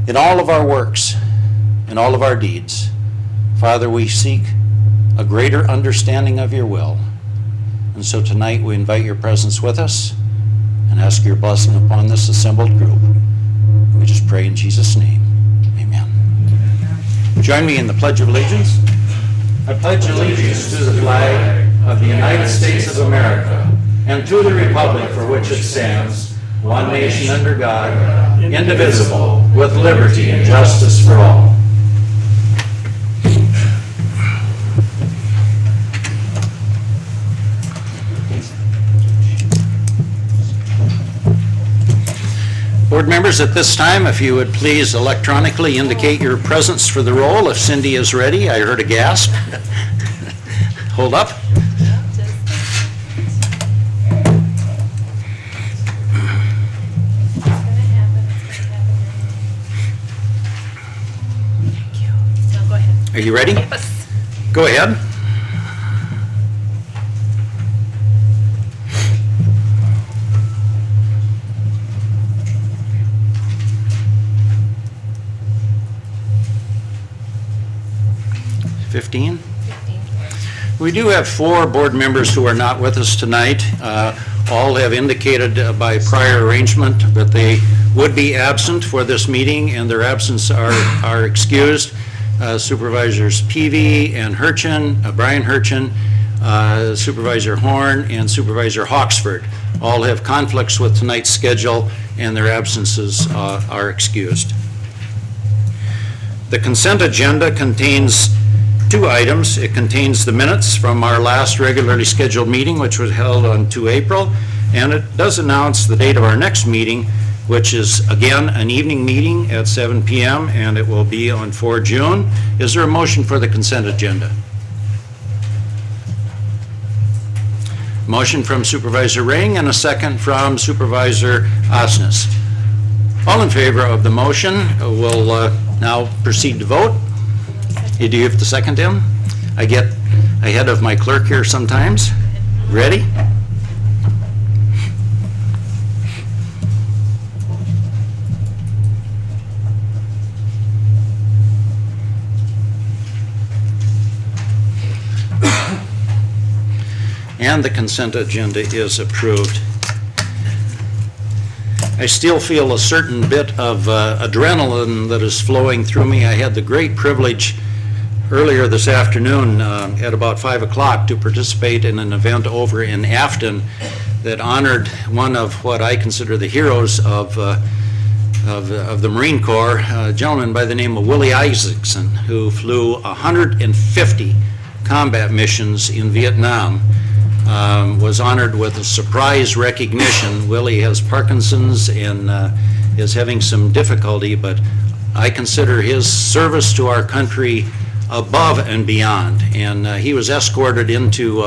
In all of our works, in all of our deeds, Father, we seek a greater understanding of your will. And so tonight we invite your presence with us and ask your blessing upon this assembled group. We just pray in Jesus' name. Amen. Join me in the Pledge of Allegiance. I pledge allegiance to the flag of the United States of America and to the republic for which it stands, one nation under God, indivisible, with liberty and justice for all. Board members, at this time, if you would please electronically indicate your presence for the roll. If Cindy is ready, I heard a gasp. Hold up. Are you ready? Yes. Go ahead. Fifteen? We do have 4 board members who are not with us tonight. All have indicated by prior arrangement that they would be absent for this meeting, and their absence are excused. Supervisors Peavy and Brian Hurchin, Supervisor Horn, and Supervisor Hawksford all have conflicts with tonight's schedule, and their absences are excused. The consent agenda contains 2 items. It contains the minutes from our last regularly scheduled meeting, which was held on 2 April, and it does announce the date of our next meeting, which is, again, an evening meeting at 7 p.m., and it will be on 4 June. Is there a motion for the consent agenda? Motion from Supervisor Ring and a second from Supervisor Osnes. All in favor of the motion will now proceed to vote. Do you have to second him? I get ahead of my clerk here sometimes. Ready? And the consent agenda is approved. I still feel a certain bit of adrenaline that is flowing through me. I had the great privilege earlier this afternoon at about 5 o'clock to participate in an event over in Afton that honored one of what I consider the heroes of the Marine Corps, a gentleman by the name of Willie Isaacson, who flew 150 combat missions in Vietnam. Was honored with a surprise recognition. Willie has Parkinson's and is having some difficulty, but I consider his service to our country above and beyond. And he was escorted into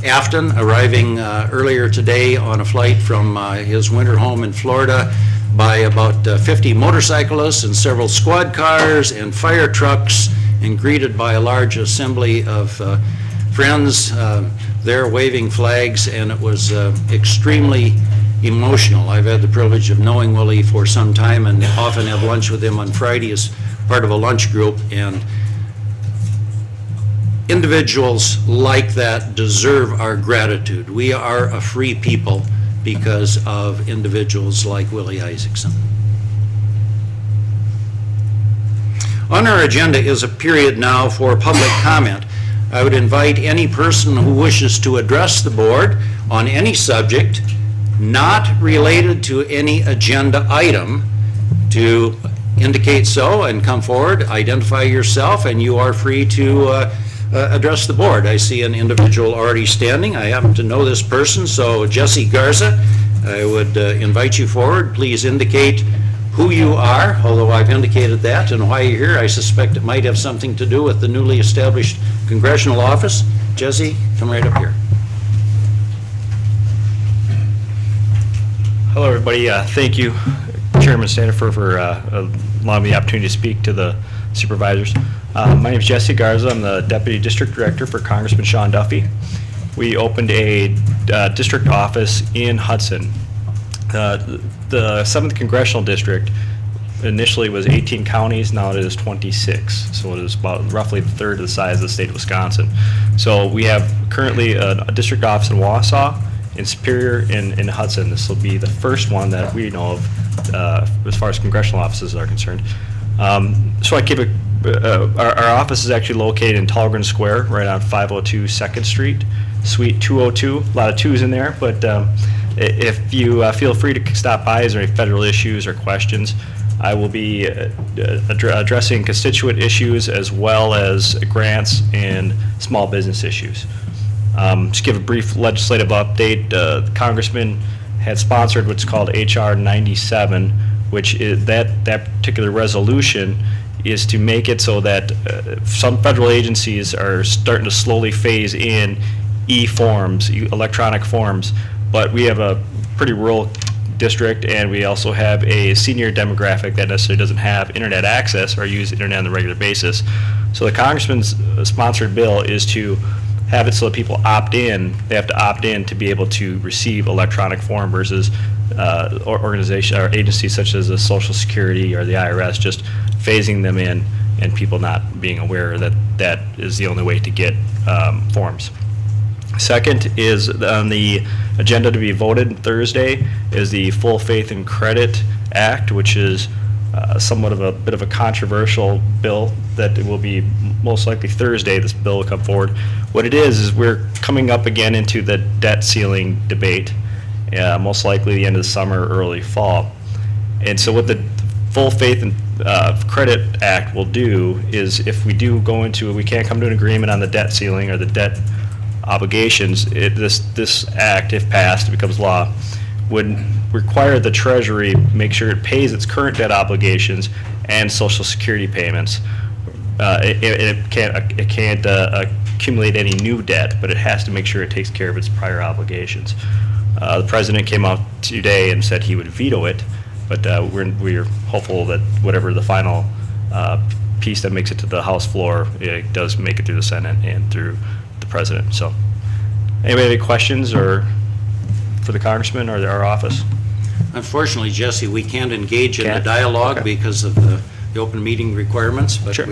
Afton, arriving earlier today on a flight from his winter home in Florida by about 50 motorcyclists and several squad cars and fire trucks, and greeted by a large assembly of friends there waving flags, and it was extremely emotional. I've had the privilege of knowing Willie for some time and often have lunch with him on Friday as part of a lunch group, and individuals like that deserve our gratitude. We are a free people because of individuals like Willie Isaacson. On our agenda is a period now for public comment. I would invite any person who wishes to address the board on any subject not related to any agenda item to indicate so and come forward, identify yourself, and you are free to address the board. I see an individual already standing. I happen to know this person, so Jesse Garza, I would invite you forward. Please indicate who you are, although I've indicated that, and why you're here. I suspect it might have something to do with the newly established congressional office. Jesse, come right up here. Hello, everybody. Thank you, Chairman Standifer, for allowing me the opportunity to speak to the supervisors. My name is Jesse Garza. I'm the Deputy District Director for Congressman Sean Duffy. We opened a district office in Hudson. The 7th Congressional District initially was 18 counties, now it is 26. So it is about roughly a third of the size of the state of Wisconsin. So we have currently a district office in Wausau, in Superior, and in Hudson. This will be the first one that we know of as far as congressional offices are concerned. So I keep our office is actually located in Tallgren Square, right on 502 2nd Street, Suite 202. A lot of twos in there, but if you feel free to stop by, is there any federal issues or questions? I will be addressing constituent issues as well as grants and small business issues. Just give a brief legislative update. The Congressman had sponsored what's called H.R. 97, which is that particular resolution is to make it so that some federal agencies are starting to slowly phase in e-forms, electronic forms, but we have a pretty rural district, and we also have a senior demographic that necessarily doesn't have internet access or use internet on a regular basis. So the Congressman's sponsored bill is to have it so that people opt in. They have to opt in to be able to receive electronic form versus organization or agencies such as the Social Security or the IRS just phasing them in and people not being aware that that is the only way to get forms. Second is on the agenda to be voted Thursday is the Full Faith and Credit Act, which is somewhat of a bit of a controversial bill that it will be most likely Thursday. This bill will come forward. What it is we're coming up again into the debt ceiling debate, most likely the end of the summer, early fall. And so what the Full Faith and Credit Act will do is if we do go into, we can't come to an agreement on the debt ceiling or the debt obligations, this act, if passed, it becomes law, would require the Treasury make sure it pays its current debt obligations and Social Security payments. It can't accumulate any new debt, but it has to make sure it takes care of its prior obligations. The President came out today and said he would veto it, but we're hopeful that whatever the final piece that makes it to the House floor, it does make it through the Senate and through the President. So, anybody have any questions or for the Congressman or our office? Unfortunately, Jesse, we can't engage in a Can't? dialogue Okay. because of the open meeting requirements, but Sure.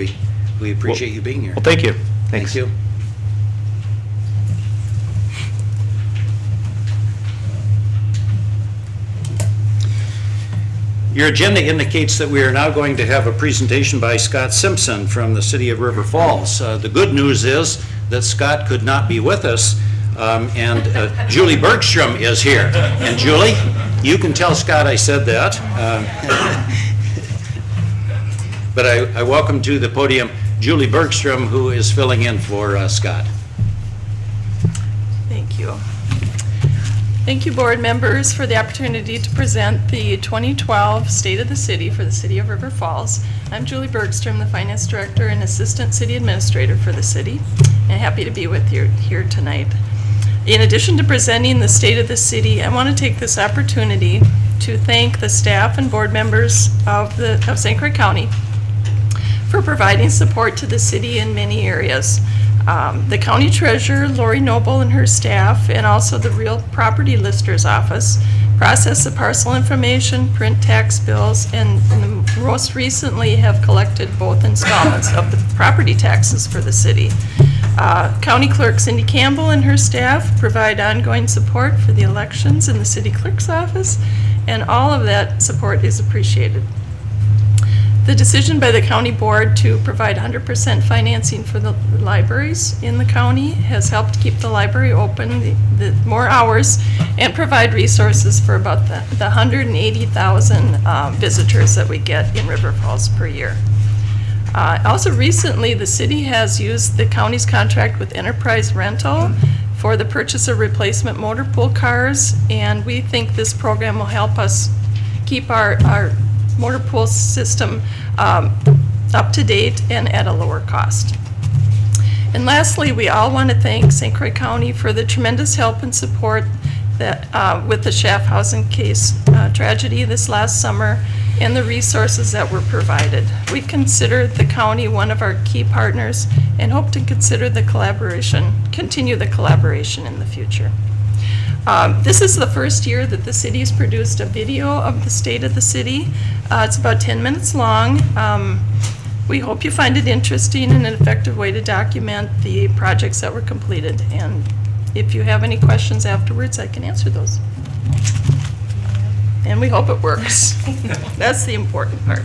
we appreciate you being here. Well, thank you. Thank Thanks. you. Your agenda indicates that we are now going to have a presentation by Scott Simpson from the city of River Falls. The good news is that Scott could not be with us, and Julie Bergstrom is here. And Julie, you can tell Scott I said that. But I welcome to the podium Julie Bergstrom, who is filling in for Scott. Thank you. Thank you, board members, for the opportunity to present the 2012 State of the City for the City of River Falls. I'm Julie Bergstrom, the Finance Director and Assistant City Administrator for the city, and happy to be with you here tonight. In addition to presenting the State of the City, I want to take this opportunity to thank the staff and board members of St. Croix County for providing support to the city in many areas. The county treasurer, Lori Noble, and her staff, and also the real property lister's office, process the parcel information, print tax bills, and most recently have collected both installments of the property taxes for the city. County clerk Cindy Campbell and her staff provide ongoing support for the elections in the city clerk's office, and all of that support is appreciated. The decision by the county board to provide 100% financing for the libraries in the county has helped keep the library open the more hours and provide resources for about the 180,000 visitors that we get in River Falls per year. Also recently, the city has used the county's contract with Enterprise Rental for the purchase of replacement motor pool cars, and we think this program will help us keep our motor pool system up to date and at a lower cost. And lastly, we all want to thank St. Croix County for the tremendous help and support that with the Schaffhausen case tragedy this last summer and the resources that were provided. We consider the county one of our key partners and hope to consider the collaboration, continue the collaboration in the future. This is the first year that the city's produced a video of the state of the city. It's about 10 minutes long. We hope you find it interesting and an effective way to document the projects that were completed. And if you have any questions afterwards, I can answer those. And we hope it works. That's the important part.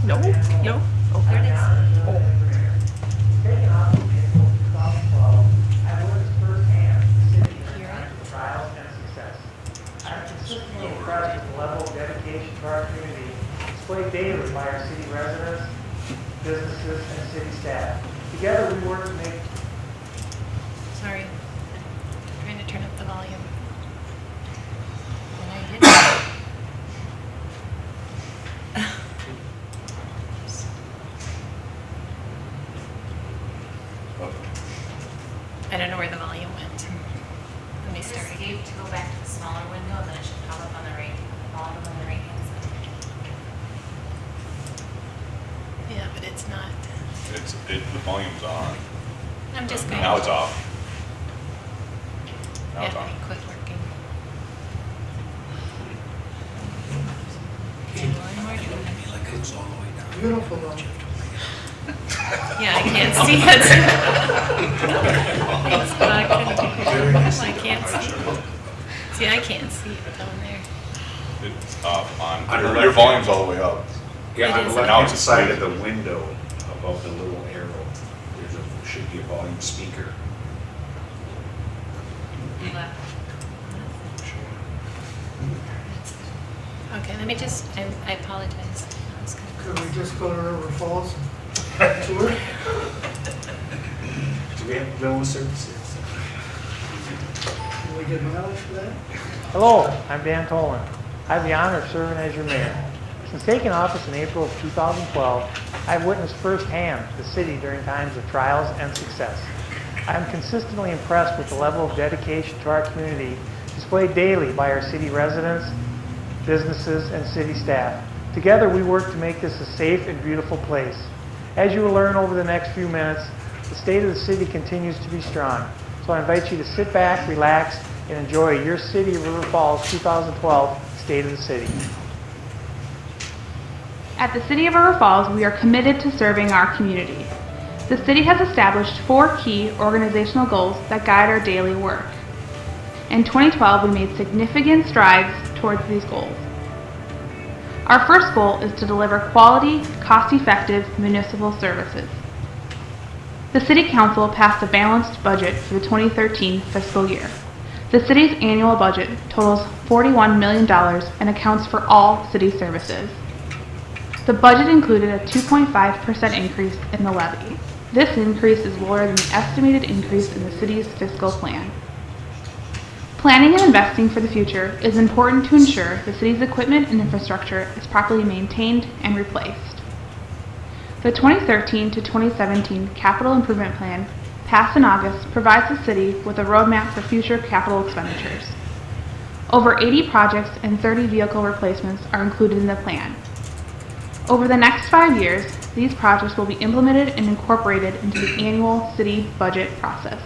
No, no. Oh, there it is. Oh. Taking off in April 2012, I witnessed firsthand the city during trials and success. I'm consistently impressed with the level of dedication to our community displayed daily by our city residents, businesses, and city staff. Together, we work to make. Sorry, I'm trying to turn up the volume. And I didn't. I don't know where the volume went. Let me start again. Escape to go back to the smaller window, and then it should pop up on the right, bottom on the right hand side. Yeah, but it's not. The volume's on. I'm just going. Now it's off. Now Yeah, it's on. it quit working. Do one more, do one. Yeah, I can't see it. It's not gonna do it. I can't see it. See, I can't see it down there. It's up on, On the your left volume's hand. all the way up. Yeah, on It the is. left Now hand it's side asleep. of the window, above the little arrow, should be a volume speaker. Left. Okay, let me just, I apologize. I was gonna- Could we just go to River Falls and tour? Do we have no services? Can we get mileage for that? Hello, I'm Dan Tolan. I have the honor of serving as your mayor. Since taking office in April of 2012, I've witnessed firsthand the city during times of trials and success. I am consistently impressed with the level of dedication to our community displayed daily by our city residents, businesses, and city staff. Together, we work to make this a safe and beautiful place. As you will learn over the next few minutes, the state of the city continues to be strong. So I invite you to sit back, relax, and enjoy your City of River Falls 2012 State of the City. At the City of River Falls, we are committed to serving our community. The city has established 4 key organizational goals that guide our daily work. In 2012, we made significant strides towards these goals. Our first goal is to deliver quality, cost-effective municipal services. The City Council passed a balanced budget for the 2013 fiscal year. The city's annual budget totals $41 million and accounts for all city services. The budget included a 2.5% increase in the levy. This increase is lower than the estimated increase in the city's fiscal plan. Planning and investing for the future is important to ensure the city's equipment and infrastructure is properly maintained and replaced. The 2013 to 2017 Capital Improvement Plan, passed in August, provides the city with a roadmap for future capital expenditures. Over 80 projects and 30 vehicle replacements are included in the plan. Over the next 5 years, these projects will be implemented and incorporated into the annual city budget process.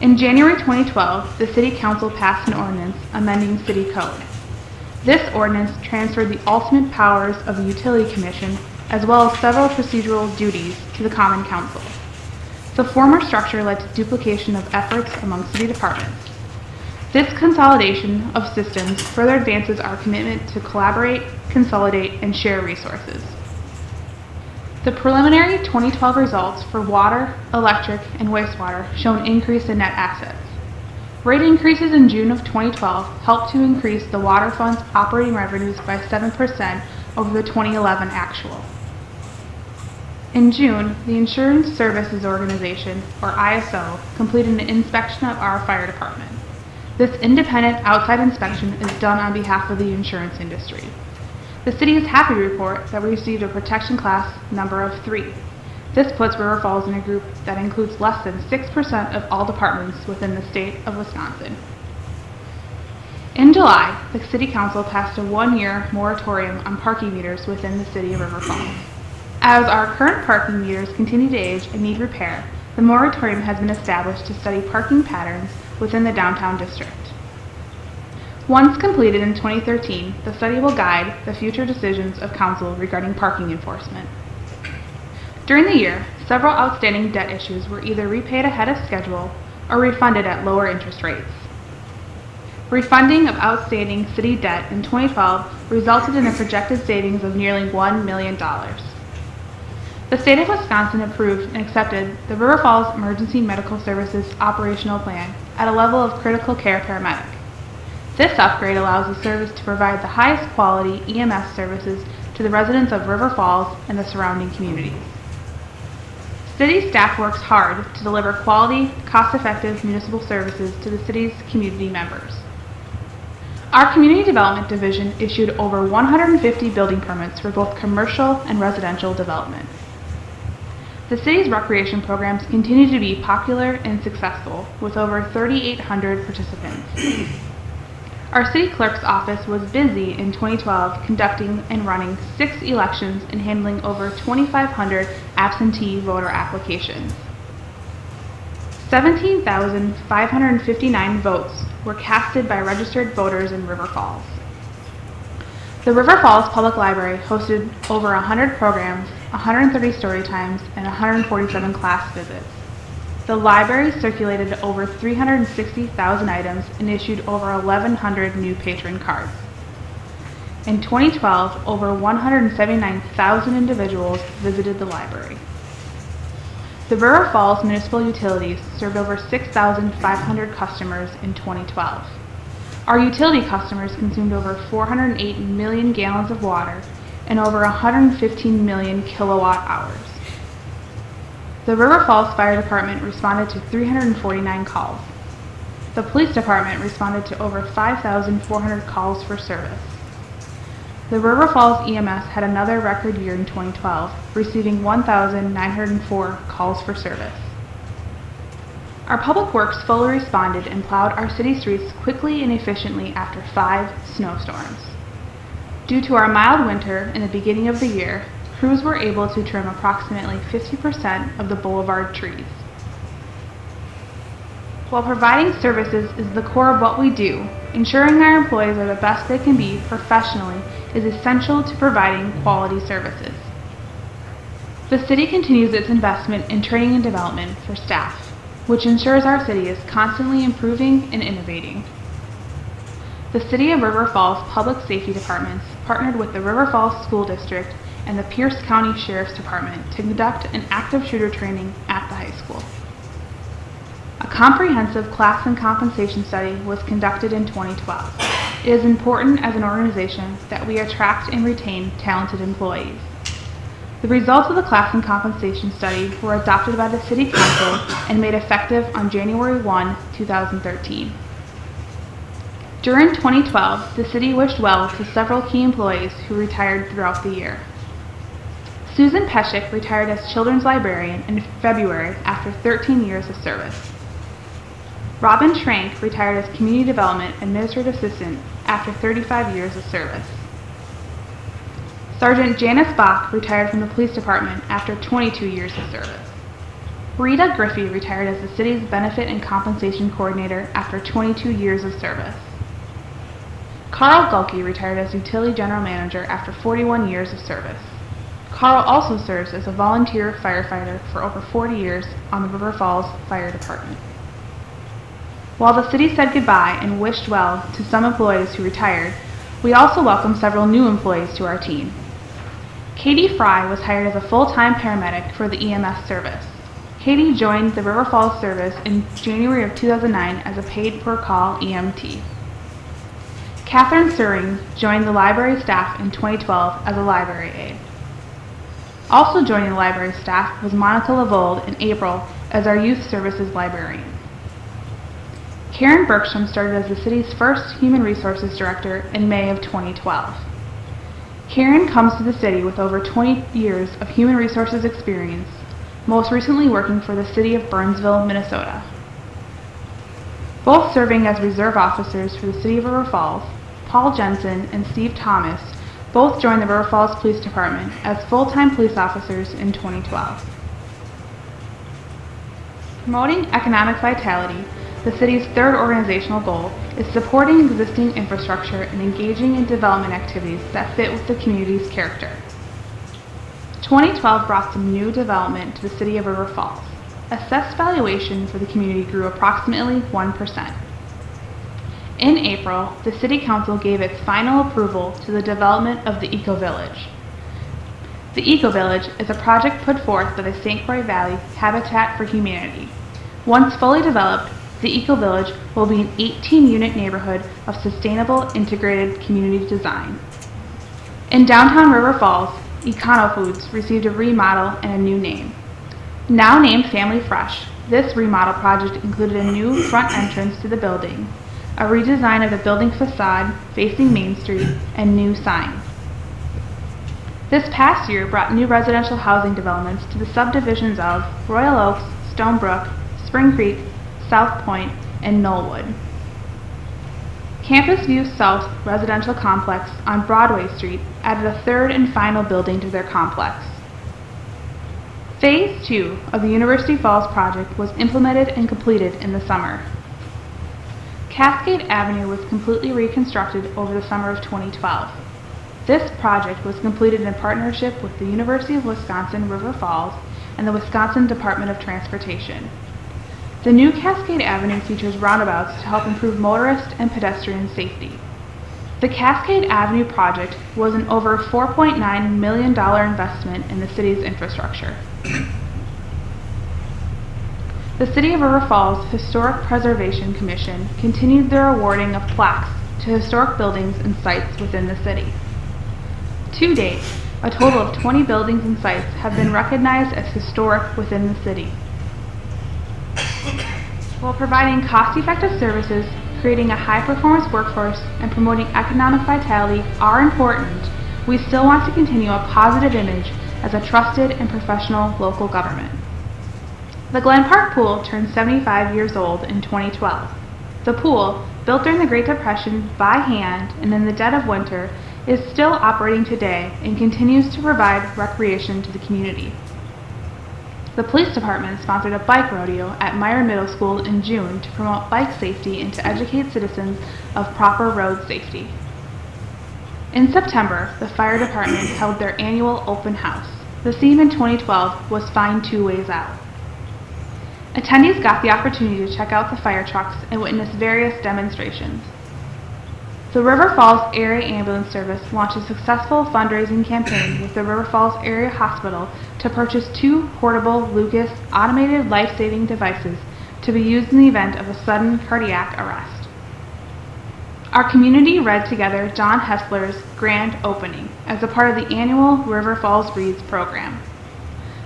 In January 2012, the City Council passed an ordinance amending City Code. This ordinance transferred the ultimate powers of the Utility Commission as well as several procedural duties to the Common Council. The former structure led to duplication of efforts among city departments. This consolidation of systems further advances our commitment to collaborate, consolidate, and share resources. The preliminary 2012 results for water, electric, and wastewater show an increase in net assets. Rate increases in June of 2012 helped to increase the water fund's operating revenues by 7% over the 2011 actual. In June, the Insurance Services Organization, or ISO, completed an inspection of our fire department. This independent outside inspection is done on behalf of the insurance industry. The city is happy to report that we received a protection class number of 3. This puts River Falls in a group that includes less than 6% of all departments within the state of Wisconsin. In July, the City Council passed a 1-year moratorium on parking meters within the city of River Falls. As our current parking meters continue to age and need repair, the moratorium has been established to study parking patterns within the downtown district. Once completed in 2013, the study will guide the future decisions of council regarding parking enforcement. During the year, several outstanding debt issues were either repaid ahead of schedule or refunded at lower interest rates. Refunding of outstanding city debt in 2012 resulted in a projected savings of nearly $1 million. The state of Wisconsin approved and accepted the River Falls Emergency Medical Services Operational Plan at a level of critical care paramedic. This upgrade allows the service to provide the highest quality EMS services to the residents of River Falls and the surrounding communities. City staff works hard to deliver quality, cost-effective municipal services to the city's community members. Our Community Development Division issued over 150 building permits for both commercial and residential development. The city's recreation programs continue to be popular and successful, with over 3,800 participants. Our city clerk's office was busy in 2012 conducting and running 6 elections and handling over 2,500 absentee voter applications. 17,559 votes were casted by registered voters in River Falls. The River Falls Public Library hosted over 100 programs, 130 story times, and 147 class visits. The library circulated over 360,000 items and issued over 1,100 new patron cards. In 2012, over 179,000 individuals visited the library. The River Falls Municipal Utilities served over 6,500 customers in 2012. Our utility customers consumed over 408 million gallons of water and over 115 million kilowatt hours. The River Falls Fire Department responded to 349 calls. The Police Department responded to over 5,400 calls for service. The River Falls EMS had another record year in 2012, receiving 1,904 calls for service. Our Public Works fully responded and plowed our city streets quickly and efficiently after 5 snowstorms. Due to our mild winter in the beginning of the year, crews were able to trim approximately 50% of the boulevard trees. While providing services is the core of what we do, ensuring our employees are the best they can be professionally is essential to providing quality services. The city continues its investment in training and development for staff, which ensures our city is constantly improving and innovating. The City of River Falls Public Safety Departments partnered with the River Falls School District and the Pierce County Sheriff's Department to conduct an active shooter training at the high school. A comprehensive class and compensation study was conducted in 2012. It is important as an organization that we attract and retain talented employees. The results of the class and compensation study were adopted by the City Council and made effective on January 1, 2013. During 2012, the city wished well to several key employees who retired throughout the year. Susan Peschick retired as children's librarian in February after 13 years of service. Robin Schrank retired as community development administrative assistant after 35 years of service. Sergeant Janice Bach retired from the police department after 22 years of service. Rita Griffey retired as the city's benefit and compensation coordinator after 22 years of service. Carl Gulke retired as utility general manager after 41 years of service. Carl also serves as a volunteer firefighter for over 40 years on the River Falls Fire Department. While the city said goodbye and wished well to some employees who retired, we also welcomed several new employees to our team. Katie Fry was hired as a full-time paramedic for the EMS service. Katie joined the River Falls service in January of 2009 as a paid-per-call EMT. Catherine Suring joined the library staff in 2012 as a library aide. Also joining the library staff was Monica Lavold in April as our youth services librarian. Karen Bergstrom started as the city's first human resources director in May of 2012. Karen comes to the city with over 20 years of human resources experience, most recently working for the city of Burnsville, Minnesota. Both serving as reserve officers for the city of River Falls, Paul Jensen and Steve Thomas Both joined the River Falls Police Department as full-time police officers in 2012. Promoting economic vitality, the city's third organizational goal is supporting existing infrastructure and engaging in development activities that fit with the community's character. 2012 brought some new development to the city of River Falls. Assessed valuation for the community grew approximately 1%. In April, the City Council gave its final approval to the development of the Eco Village. The Eco Village is a project put forth by the St. Croix Valley Habitat for Humanity. Once fully developed, the Eco Village will be an 18-unit neighborhood of sustainable integrated community design. In downtown River Falls, Econo Foods received a remodel and a new name. Now named Family Fresh, this remodel project included a new front entrance to the building, a redesign of the building facade facing Main Street, and new signs. This past year brought new residential housing developments to the subdivisions of Royal Oaks, Stonebrook, Spring Creek, South Point, and Knollwood. Campus View South residential complex on Broadway Street added a third and final building to their complex. Phase 2 of the University Falls project was implemented and completed in the summer. Cascade Avenue was completely reconstructed over the summer of 2012. This project was completed in partnership with the University of Wisconsin River Falls and the Wisconsin Department of Transportation. The new Cascade Avenue features roundabouts to help improve motorist and pedestrian safety. The Cascade Avenue project was an over $4.9 million investment in the city's infrastructure. The City of River Falls Historic Preservation Commission continued their awarding of plaques to historic buildings and sites within the city. To date, a total of 20 buildings and sites have been recognized as historic within the city. While providing cost-effective services, creating a high-performance workforce, and promoting economic vitality are important, we still want to continue a positive image as a trusted and professional local government. The Glen Park Pool turned 75 years old in 2012. The pool, built during the Great Depression by hand and in the dead of winter, is still operating today and continues to provide recreation to the community. The police department sponsored a bike rodeo at Meyer Middle School in June to promote bike safety and to educate citizens of proper road safety. In September, the fire department held their annual open house. The theme in 2012 was Find Two Ways Out. Attendees got the opportunity to check out the fire trucks and witness various demonstrations. The River Falls Area Ambulance Service launched a successful fundraising campaign with the River Falls Area Hospital to purchase 2 portable Lucas automated life-saving devices to be used in the event of a sudden cardiac arrest. Our community read together John Hessler's grand opening as a part of the annual River Falls Reads program.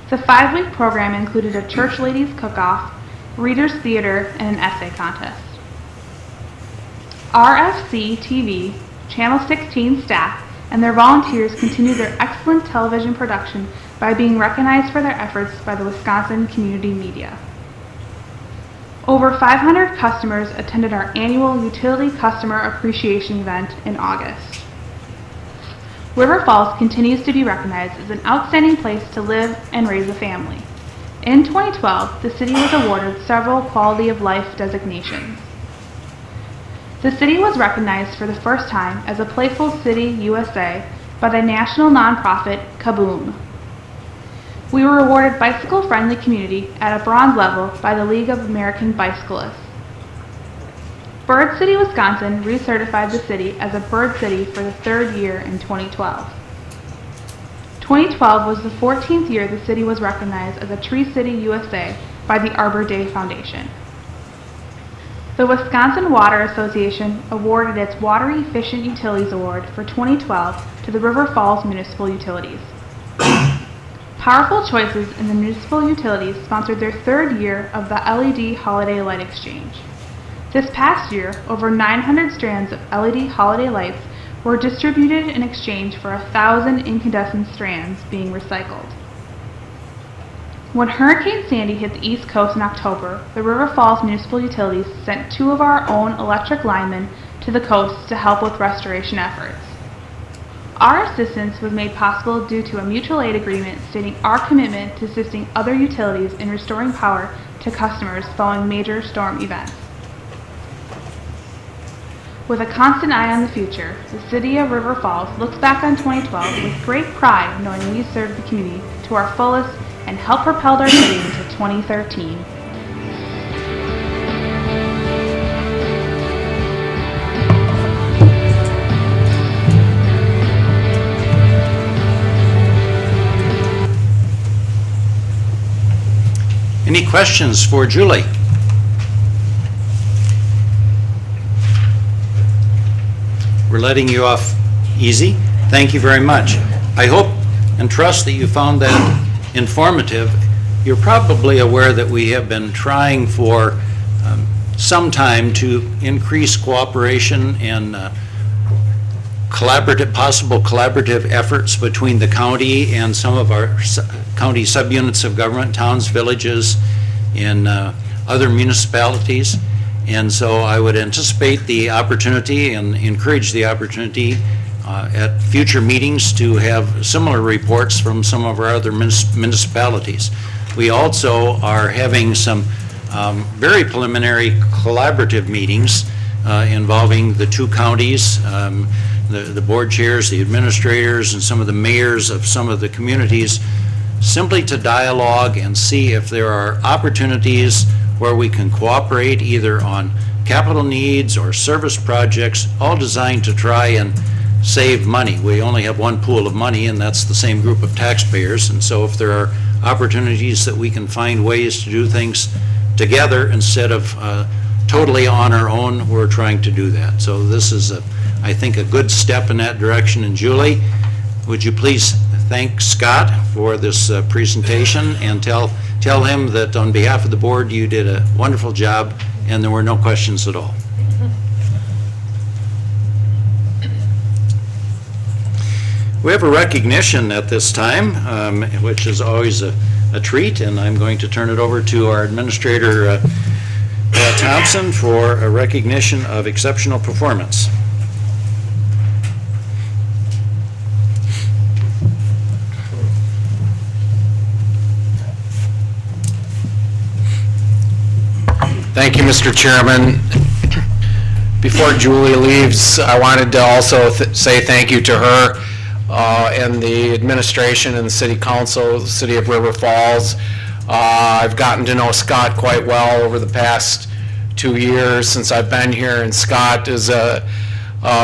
The 5-week program included a church ladies cook-off, readers theater, and an essay contest. RFC TV, Channel 16 staff, and their volunteers continued their excellent television production by being recognized for their efforts by the Wisconsin Community Media. Over 500 customers attended our annual Utility Customer Appreciation event in August. River Falls continues to be recognized as an outstanding place to live and raise a family. In 2012, the city was awarded several Quality of Life designations. The city was recognized for the first time as a Playful City USA by the national nonprofit Kaboom. We were awarded Bicycle Friendly Community at a bronze level by the League of American Bicyclists. Bird City, Wisconsin recertified the city as a Bird City for the 3rd year in 2012. 2012 was the 14th year the city was recognized as a Tree City USA by the Arbor Day Foundation. The Wisconsin Water Association awarded its Water Efficient Utilities Award for 2012 to the River Falls Municipal Utilities. Powerful Choices in the Municipal Utilities sponsored their 3rd year of the LED Holiday Light Exchange. This past year, over 900 strands of LED holiday lights were distributed in exchange for 1,000 incandescent strands being recycled. When Hurricane Sandy hit the East Coast in October, the River Falls Municipal Utilities sent 2 of our own electric linemen to the coast to help with restoration efforts. Our assistance was made possible due to a mutual aid agreement stating our commitment to assisting other utilities in restoring power to customers following major storm events. With a constant eye on the future, the City of River Falls looks back on 2012 with great pride knowing we served the community to our fullest and helped propel our city into 2013. Any questions for Julie? We're letting you off easy. Thank you very much. I hope and trust that you found that informative. You're probably aware that we have been trying for some time to increase cooperation and possible collaborative efforts between the county and some of our county subunits of government, towns, villages, and other municipalities. And so I would anticipate the opportunity and encourage the opportunity at future meetings to have similar reports from some of our other municipalities. We also are having some very preliminary collaborative meetings involving the two counties, the board chairs, the administrators, and some of the mayors of some of the communities, simply to dialogue and see if there are opportunities where we can cooperate either on capital needs or service projects, all designed to try and save money. We only have one pool of money, and that's the same group of taxpayers. And so if there are opportunities that we can find ways to do things together instead of totally on our own, we're trying to do that. So this is, I think, a good step in that direction. And Julie, would you please thank Scott for this presentation and tell him that on behalf of the board, you did a wonderful job and there were no questions at all. We have a recognition at this time, which is always a treat, and I'm going to turn it over to our administrator, Thompson, for a recognition of exceptional performance. Thank you, Mr. Chairman. Before Julie leaves, I wanted to also say thank you to her and the administration and the city council, the city of River Falls. I've gotten to know Scott quite well over the past 2 years since I've been here, and Scott is a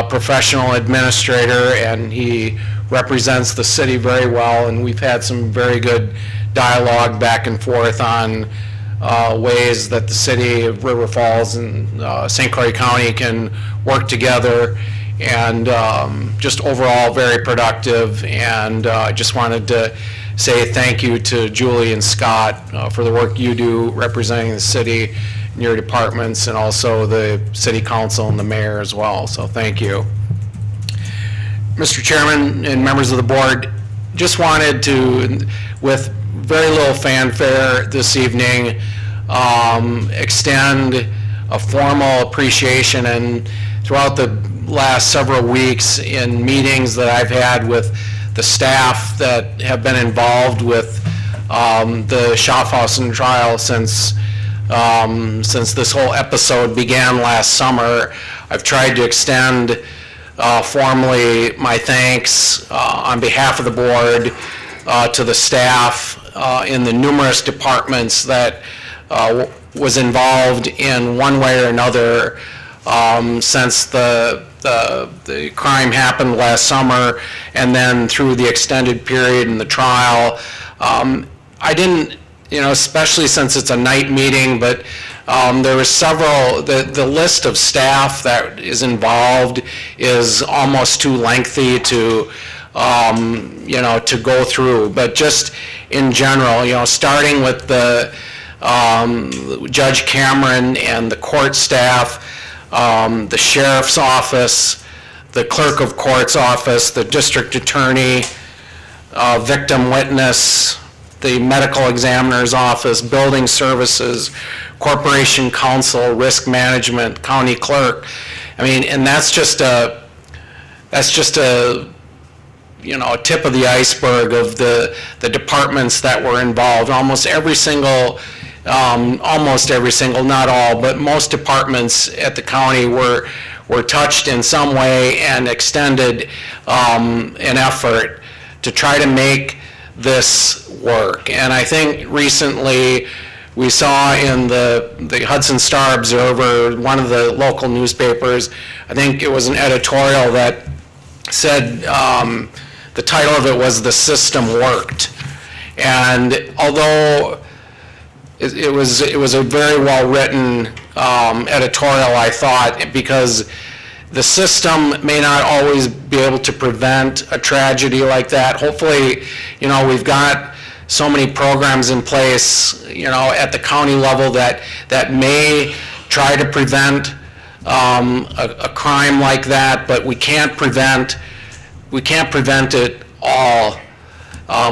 professional administrator and he represents the city very well, and we've had some very good dialogue back and forth on ways that the city of River Falls and St. Croix County can work together, and just overall very productive. And I just wanted to say thank you to Julie and Scott for the work you do representing the city in your departments, and also the city council and the mayor as well. So thank you. Mr. Chairman and members of the board, just wanted to, with very little fanfare this evening, extend a formal appreciation, and throughout the last several weeks in meetings that I've had with the staff that have been involved with the Schaffhausen trial since this whole episode began last summer, I've tried to extend formally my thanks on behalf of the board to the staff in the numerous departments that was involved in one way or another since the crime happened last summer, and then through the extended period in the trial. I didn't, especially since it's a night meeting, but there was several, the list of staff that is involved is almost too lengthy to to go through. But just in general, starting with the Judge Cameron and the court staff, the sheriff's office, the clerk of court's office, the district attorney, victim witness, the medical examiner's office, building services, corporation counsel, risk management, county clerk. I mean, and that's just a a tip of the iceberg of the departments that were involved. Almost every single, not all, but most departments at the county were touched in some way and extended an effort to try to make this work. And I think recently we saw in the Hudson Star Observer, one of the local newspapers, I think it was an editorial that said, the title of it was "The System Worked." And although it was a very well-written editorial, I thought, because the system may not always be able to prevent a tragedy like that. Hopefully, we've got so many programs in place, at the county level that may try to prevent a crime like that, but we can't prevent it all.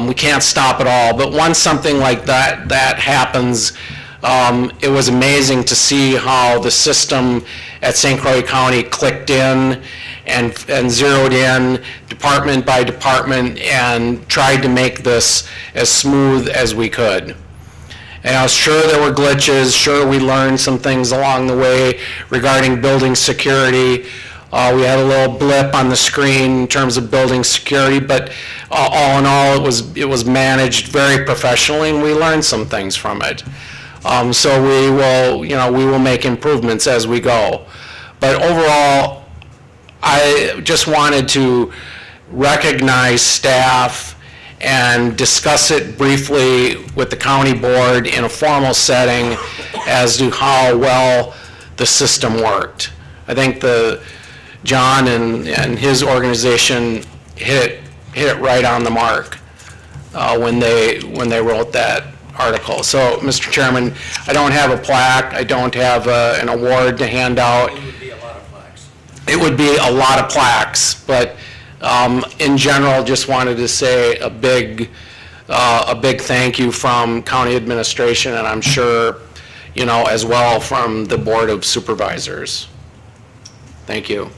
We can't stop it all. But once something like that happens, it was amazing to see how the system at St. Croix County clicked in and zeroed in department by department and tried to make this as smooth as we could. And I was sure there were glitches, sure we learned some things along the way regarding building security. We had a little blip on the screen in terms of building security, but all in all, it was managed very professionally, and we learned some things from it. So we will make improvements as we go. But overall, I just wanted to recognize staff and discuss it briefly with the county board in a formal setting as to how well the system worked. I think John and his organization hit it right on the mark when they wrote that article. So, Mr. Chairman, I don't have a plaque. I don't have an award to hand out. It would be a lot of plaques. It would be a lot of plaques, but in general, just wanted to say a big thank you from county administration, and I'm sure, as well from the Board of Supervisors. Thank you.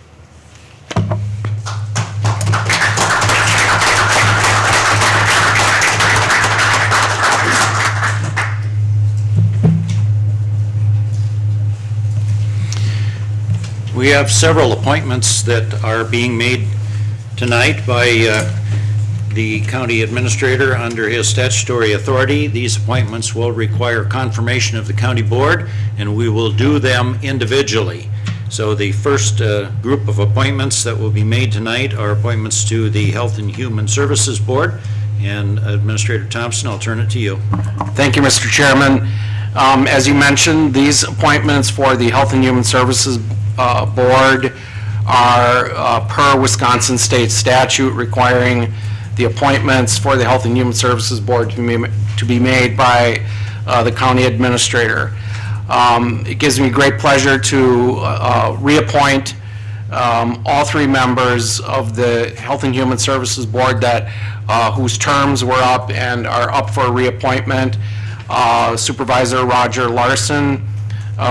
We have several appointments that are being made tonight by the county administrator under his statutory authority. These appointments will require confirmation of the county board, and we will do them individually. So the first group of appointments that will be made tonight are appointments to the Health and Human Services Board. And Administrator Thompson, I'll turn it to you. Thank you, Mr. Chairman. As you mentioned, these appointments for the Health and Human Services Board are per Wisconsin state statute requiring the appointments for the Health and Human Services Board to be made by the county administrator. It gives me great pleasure to reappoint all three members of the Health and Human Services Board whose terms were up and are up for reappointment. Supervisor Roger Larson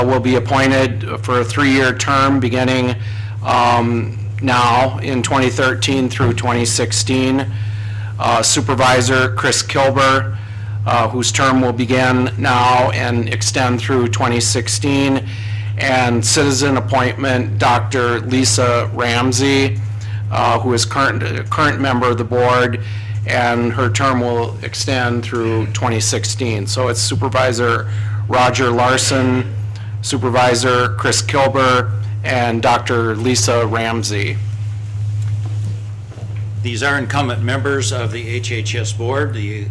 will be appointed for a 3-year term beginning now in 2013 through 2016. Supervisor Chris Kilber, whose term will begin now and extend through 2016. And citizen appointment Dr. Lisa Ramsey, who is current member of the board, and her term will extend through 2016. So it's Supervisor Roger Larson, Supervisor Chris Kilber, and Dr. Lisa Ramsey. These are incumbent members of the HHS board. The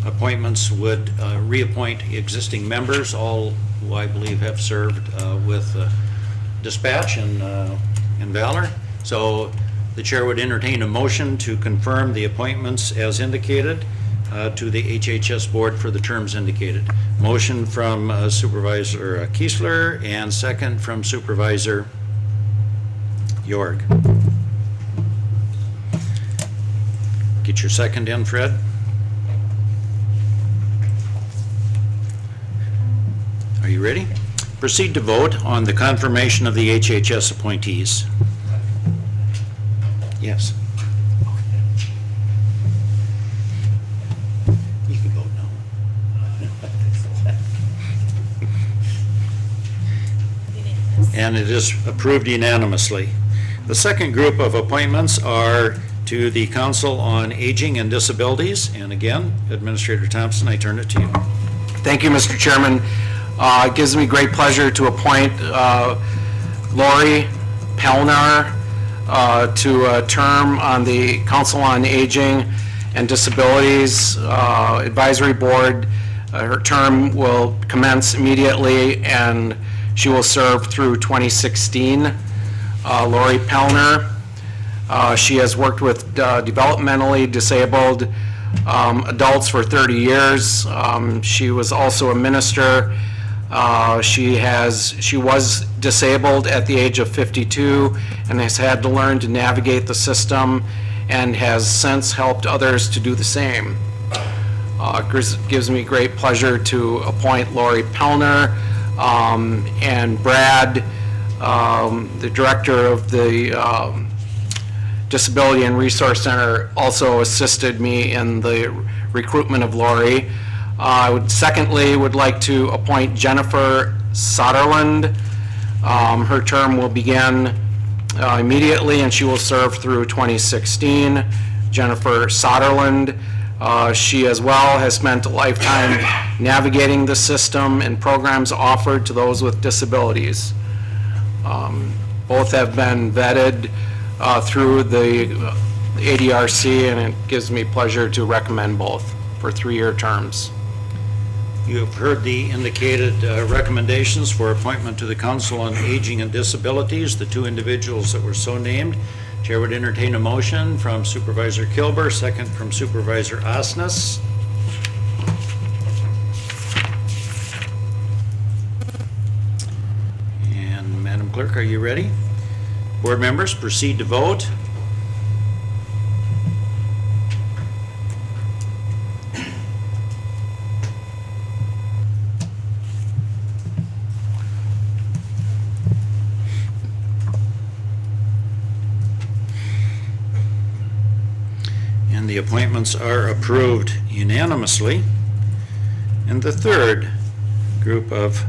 appointments would reappoint existing members, all who I believe have served with dispatch and valor. So the chair would entertain a motion to confirm the appointments as indicated to the HHS board for the terms indicated. Motion from Supervisor Kiesler and second from Supervisor Jorg. Get your second in, Fred. Are you ready? Proceed to vote on the confirmation of the HHS appointees. Yes. and it is approved unanimously. The second group of appointments are to the Council on Aging and Disabilities, and again, Administrator Thompson, I turn it to you. Thank you, Mr. Chairman. It gives me great pleasure to appoint Lori Pelnar to a term on the Council on Aging and Disabilities Advisory Board. Her term will commence immediately, and she will serve through 2016. Lori Pelnar, she has worked with developmentally disabled adults for 30 years. She was also a minister. She was disabled at the age of 52 and has had to learn to navigate the system and has since helped others to do the same. It gives me great pleasure to appoint Lori Pelnar, and Brad, the director of the Disability and Resource Center, also assisted me in the recruitment of Lori. I would like to appoint Jennifer Soderlund. Her term will begin immediately, and she will serve through 2016. Jennifer Soderlund, she as well has spent a lifetime navigating the system and programs offered to those with disabilities. Both have been vetted through the ADRC, and it gives me pleasure to recommend both for 3-year terms. You have heard the indicated recommendations for appointment to the Council on Aging and Disabilities, the 2 individuals that were so named. Chair would entertain a motion from Supervisor Kilber, second from Supervisor Osnes. And Madam Clerk, are you ready? Board members, proceed to vote. And the appointments are approved unanimously. And the third group of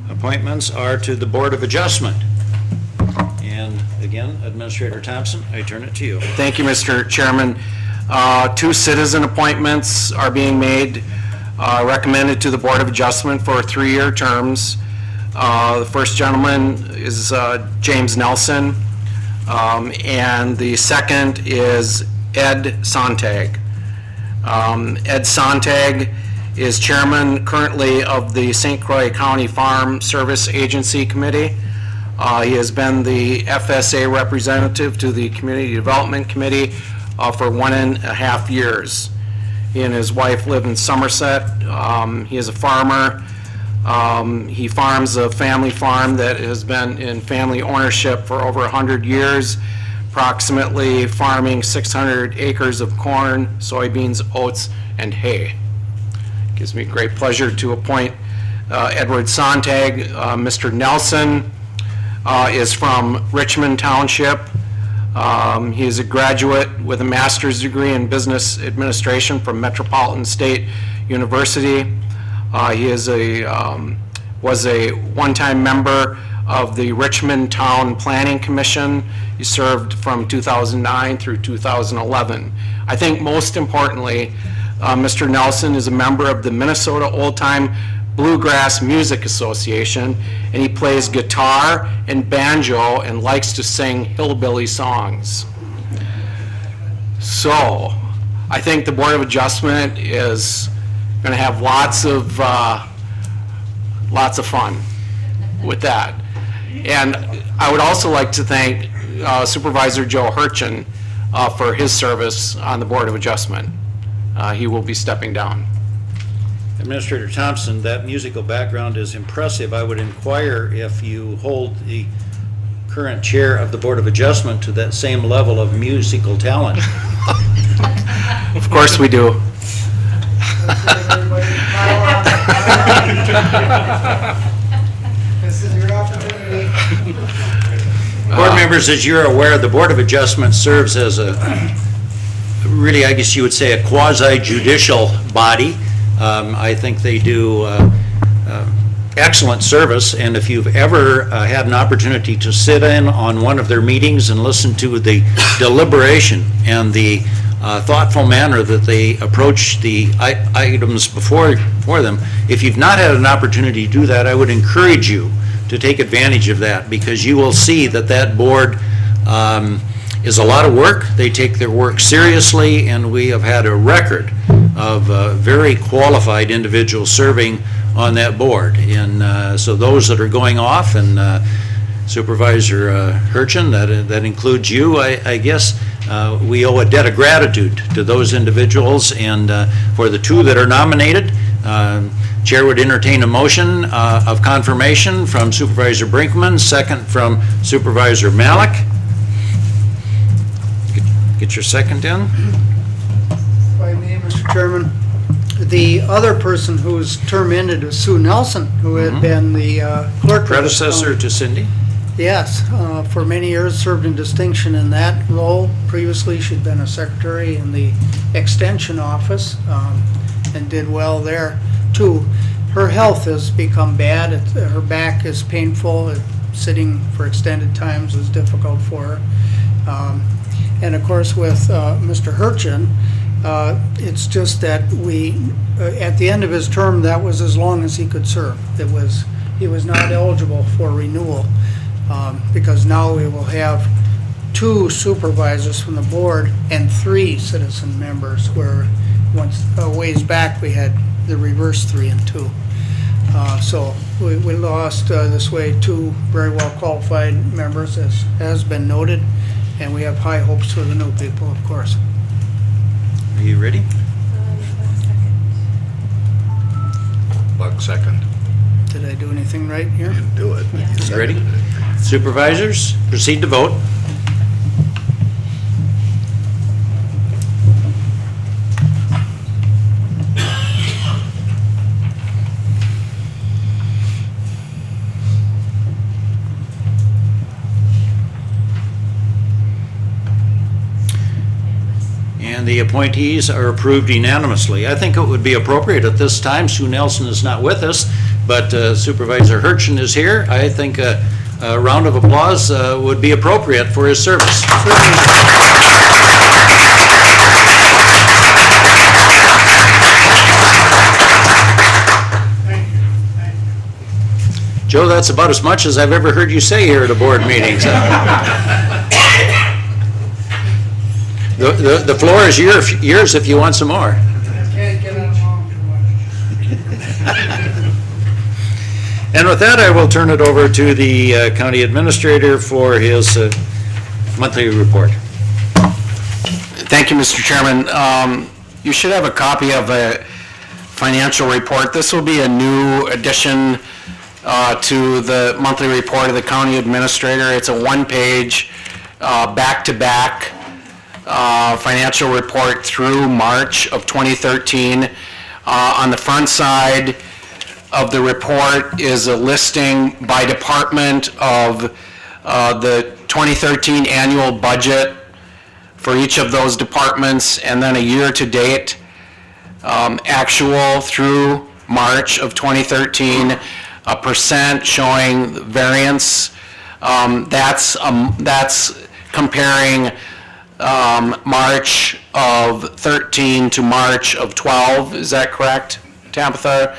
appointments are to the Board of Adjustment. And again, Administrator Thompson, I turn it to you. Thank you, Mr. Chairman. 2 citizen appointments are being made, recommended to the Board of Adjustment for 3-year terms. The first gentleman is James Nelson, and the second is Ed Sontag. Ed Sontag is chairman currently of the St. Croix County Farm Service Agency Committee. He has been the FSA representative to the Community Development Committee for 1.5 years. He and his wife live in Somerset. He is a farmer. He farms a family farm that has been in family ownership for over 100 years, approximately farming 600 acres of corn, soybeans, oats, and hay. It gives me great pleasure to appoint Edward Sontag. Mr. Nelson is from Richmond Township. He is a graduate with a master's degree in business administration from Metropolitan State University. He is was a one-time member of the Richmond Town Planning Commission. He served from 2009 through 2011. I think most importantly, Mr. Nelson is a member of the Minnesota Old Time Bluegrass Music Association, and he plays guitar and banjo and likes to sing hillbilly songs. So, I think the Board of Adjustment is going to have lots of fun with that. And I would also like to thank Supervisor Joe Hurchin for his service on the Board of Adjustment. He will be stepping down. Administrator Thompson, that musical background is impressive. I would inquire if you hold the current chair of the Board of Adjustment to that same level of musical talent. Of course we do. This is your opportunity. Board members, as you're aware, the Board of Adjustment serves as a, really, I guess you would say, a quasi-judicial body. I think they do excellent service, and if you've ever had an opportunity to sit in on one of their meetings and listen to the deliberation and the thoughtful manner that they approach the items before them, if you've not had an opportunity to do that, I would encourage you to take advantage of that, because you will see that that board is a lot of work. They take their work seriously, and we have had a record of very qualified individuals serving on that board. And so those that are going off, and Supervisor Hurchin, that includes you, I guess, we owe a debt of gratitude to those individuals. And for the two that are nominated, Chair would entertain a motion of confirmation from Supervisor Brinkman, second from Supervisor Malik. Get your second in. If I may, Mr. Chairman, the other person whose term ended was Sue Nelson, who had been the clerk. Predecessor to Cindy? Yes, for many years served in distinction in that role. Previously, she'd been a secretary in the Extension Office and did well there too. Her health has become bad. Her back is painful. Sitting for extended times is difficult for her. And of course, with Mr. Hurchin, it's just that at the end of his term, that was as long as he could serve. He was not eligible for renewal, because now we will have 2 supervisors from the board and 3 citizen members, where once, a ways back, we had the reverse 3 and 2. So we lost this way 2 very well qualified members, as has been noted. And we have high hopes for the new people, of course. Are you ready? Buck second. Did I do anything right here? Do it. You ready? Supervisors, proceed to vote. And the appointees are approved unanimously. I think it would be appropriate at this time, Sue Nelson is not with us, but Supervisor Hurchin is here. I think a round of applause would be appropriate for his service. Joe, that's about as much as I've ever heard you say here at a board meeting. So. The floor is yours if you want some more. Can't get along too much. And with that, I will turn it over to the county administrator for his monthly report. Thank you, Mr. Chairman. You should have a copy of a financial report. This will be a new addition to the monthly report of the county administrator. It's a one-page, back-to-back financial report through March of 2013. On the front side of the report is a listing by department of the 2013 annual budget for each of those departments, and then a year-to-date actual through March of 2013, a percent showing variance. That's comparing March of 13 to March of 12. Is that correct, Tabitha?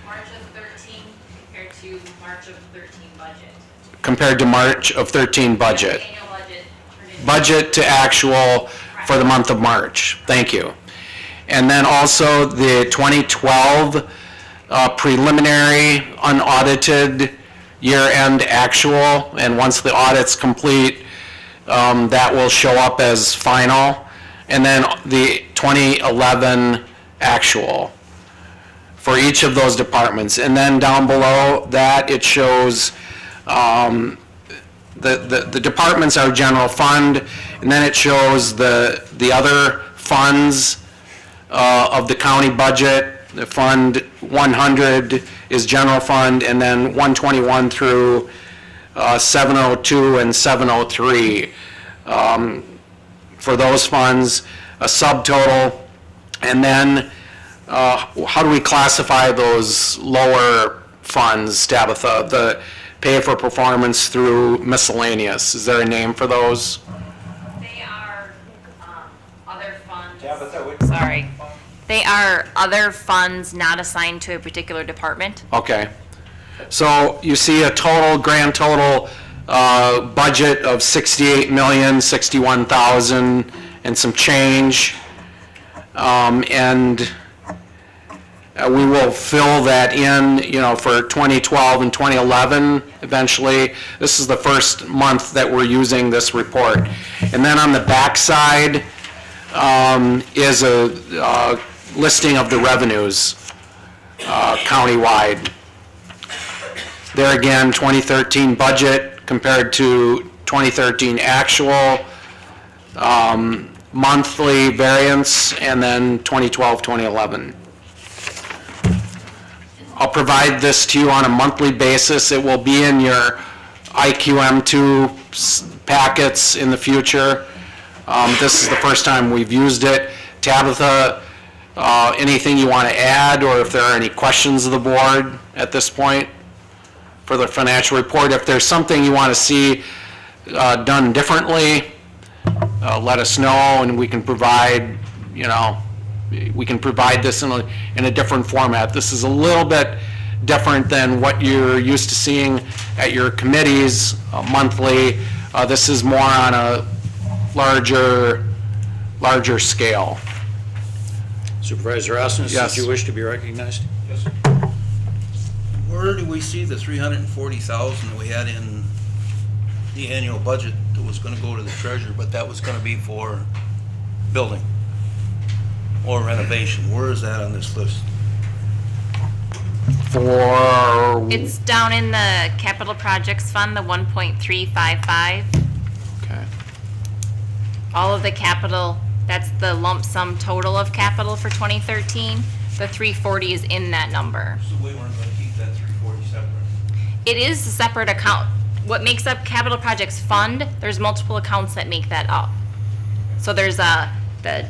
March of 13 compared to March of 13 budget. Compared to March of 13 budget. Annual budget. Budget to actual for the month of March. Thank you. And then also the 2012 preliminary unaudited year-end actual, and once the audit's complete, that will show up as final, and then the 2011 actual for each of those departments. And then down below that, it shows the departments are general fund, and then it shows the other funds of the county budget. The Fund 100 is general fund, and then 121 through 702 and 703 for those funds, a subtotal. And then how do we classify those lower funds, Tabitha, the pay for performance through miscellaneous. Is there a name for those? They are other funds. Sorry. They are other funds not assigned to a particular department. Okay. So you see a grand total budget of 68,061,000 and some change. And we will fill that in, for 2012 and 2011 eventually. This is the first month that we're using this report. And then on the back side is a listing of the revenues countywide. There again, 2013 budget compared to 2013 actual, monthly variance, and then 2012, 2011. I'll provide this to you on a monthly basis. It will be in your IQM2 packets in the future. This is the first time we've used it. Tabitha, anything you want to add, or if there are any questions of the board at this point for the financial report? If there's something you want to see done differently, let us know, and we can provide, this in a different format. This is a little bit different than what you're used to seeing at your committees monthly. This is more on a larger scale. Supervisor Osnes, Yes. did you wish to be recognized? Yes, sir. Where do we see the $340,000 that we had in the annual budget that was gonna go to the treasurer, but that was gonna be for building or renovation? Where is that on this list? For, It's down in the capital projects fund, the 1.355. okay. All of the capital, that's the lump sum total of capital for 2013. The 340 is in that number. So we weren't gonna keep that 340 separate? It is a separate account. What makes up capital projects fund, there's multiple accounts that make that up. So there's the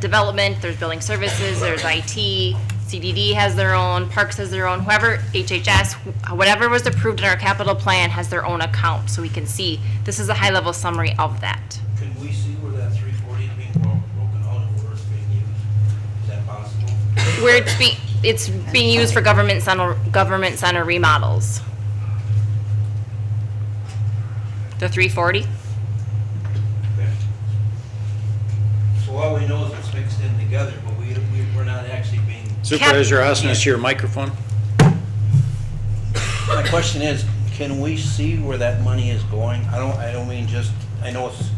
development, there's building services, there's IT, CDD has their own, Parks has their own, whoever, HHS, whatever was approved in our capital plan has their own account, so we can see. This is a high-level summary of that. Can we see where that 340 is being broken out and where it's being used? Is that possible? Where it's being used for government center remodels. The 340? Okay. So all we know is it's mixed in together, but we're not actually being... Supervisor Osnes, your microphone. My question is, can we see where that money is going? I don't mean just, I know it's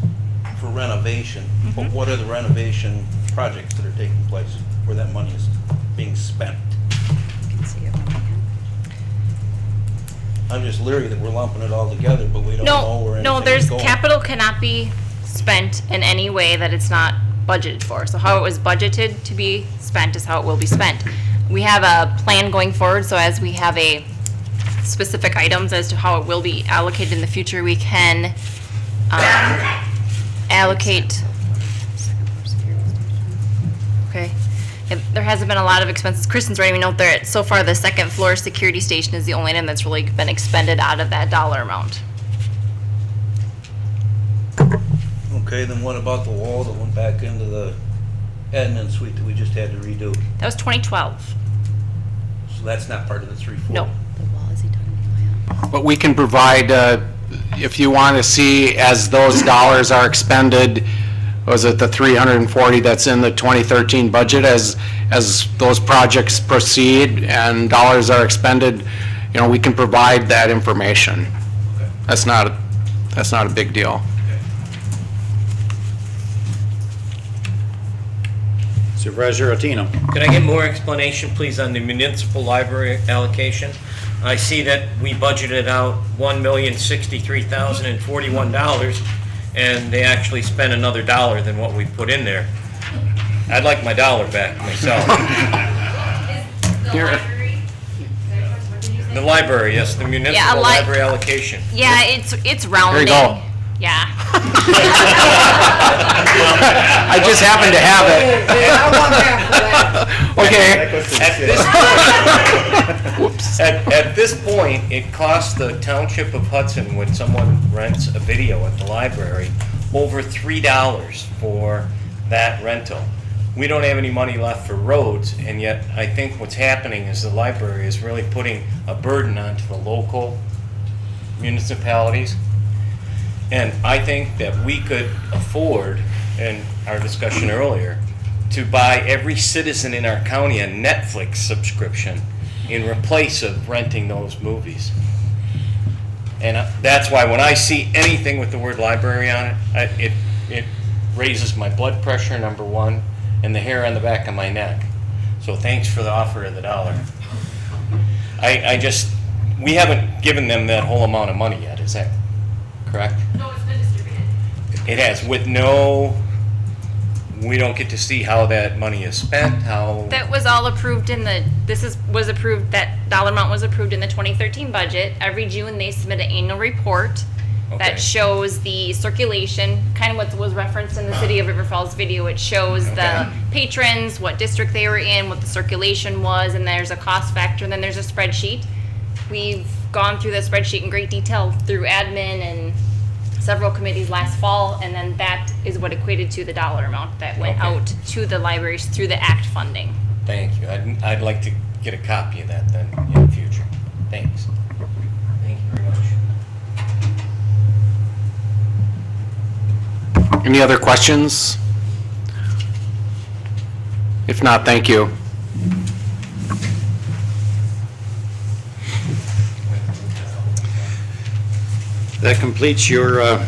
for renovation, but what are the renovation projects that are taking place where that money is being spent? I'm just leery that we're lumping it all together, but we don't know where anything is going. Capital cannot be spent in any way that it's not budgeted for. So how it was budgeted to be spent is how it will be spent. We have a plan going forward, so as we have a specific items as to how it will be allocated in the future, we can allocate. Okay. Yeah, there hasn't been a lot of expenses. Kristen's writing me a note there. So far, the second floor security station is the only item that's really been expended out of that dollar amount. Okay, then what about the wall that went back into the admin suite that we just had to redo? That was 2012. So that's not part of the 340? No. But we can provide, if you want to see as those dollars are expended, was it the 340 that's in the 2013 budget, as those projects proceed and dollars are expended, we can provide that information. Okay. That's not a big deal. Supervisor Otino. Can I get more explanation, please, on the municipal library allocation? I see that we budgeted out $1,063,041, and they actually spent another dollar than what we put in there. I'd like my dollar back myself. The library, yes, the municipal library allocation. Yeah, it's rounding. There you go. Yeah. I just happen to have it. Okay. At this Whoops. At this point, it costs the Township of Hudson, when someone rents a video at the library, over $3 for that rental. We don't have any money left for roads, and yet I think what's happening is the library is really putting a burden onto the local municipalities. And I think that we could afford, in our discussion earlier, to buy every citizen in our county a Netflix subscription in replace of renting those movies. And that's why when I see anything with the word library on it, it raises my blood pressure, number one, and the hair on the back of my neck. So thanks for the offer of the dollar. We haven't given them that whole amount of money yet, is that correct? No, it's been distributed. It has, we don't get to see how that money is spent, how. That was all approved that dollar amount was approved in the 2013 budget. Every June, they submit an annual report Okay. that shows the circulation, kind of what was referenced in the City of River Falls video. It shows the patrons, what district they were in, what the circulation was, and there's a cost factor, and then there's a spreadsheet. We've gone through the spreadsheet in great detail through admin and several committees last fall, and then that is what equated to the dollar amount that went out to the libraries through the ACT funding. Thank you. I'd like to get a copy of that then in the future. Thanks. Thank you very much. Any other questions? If not, thank you. That completes your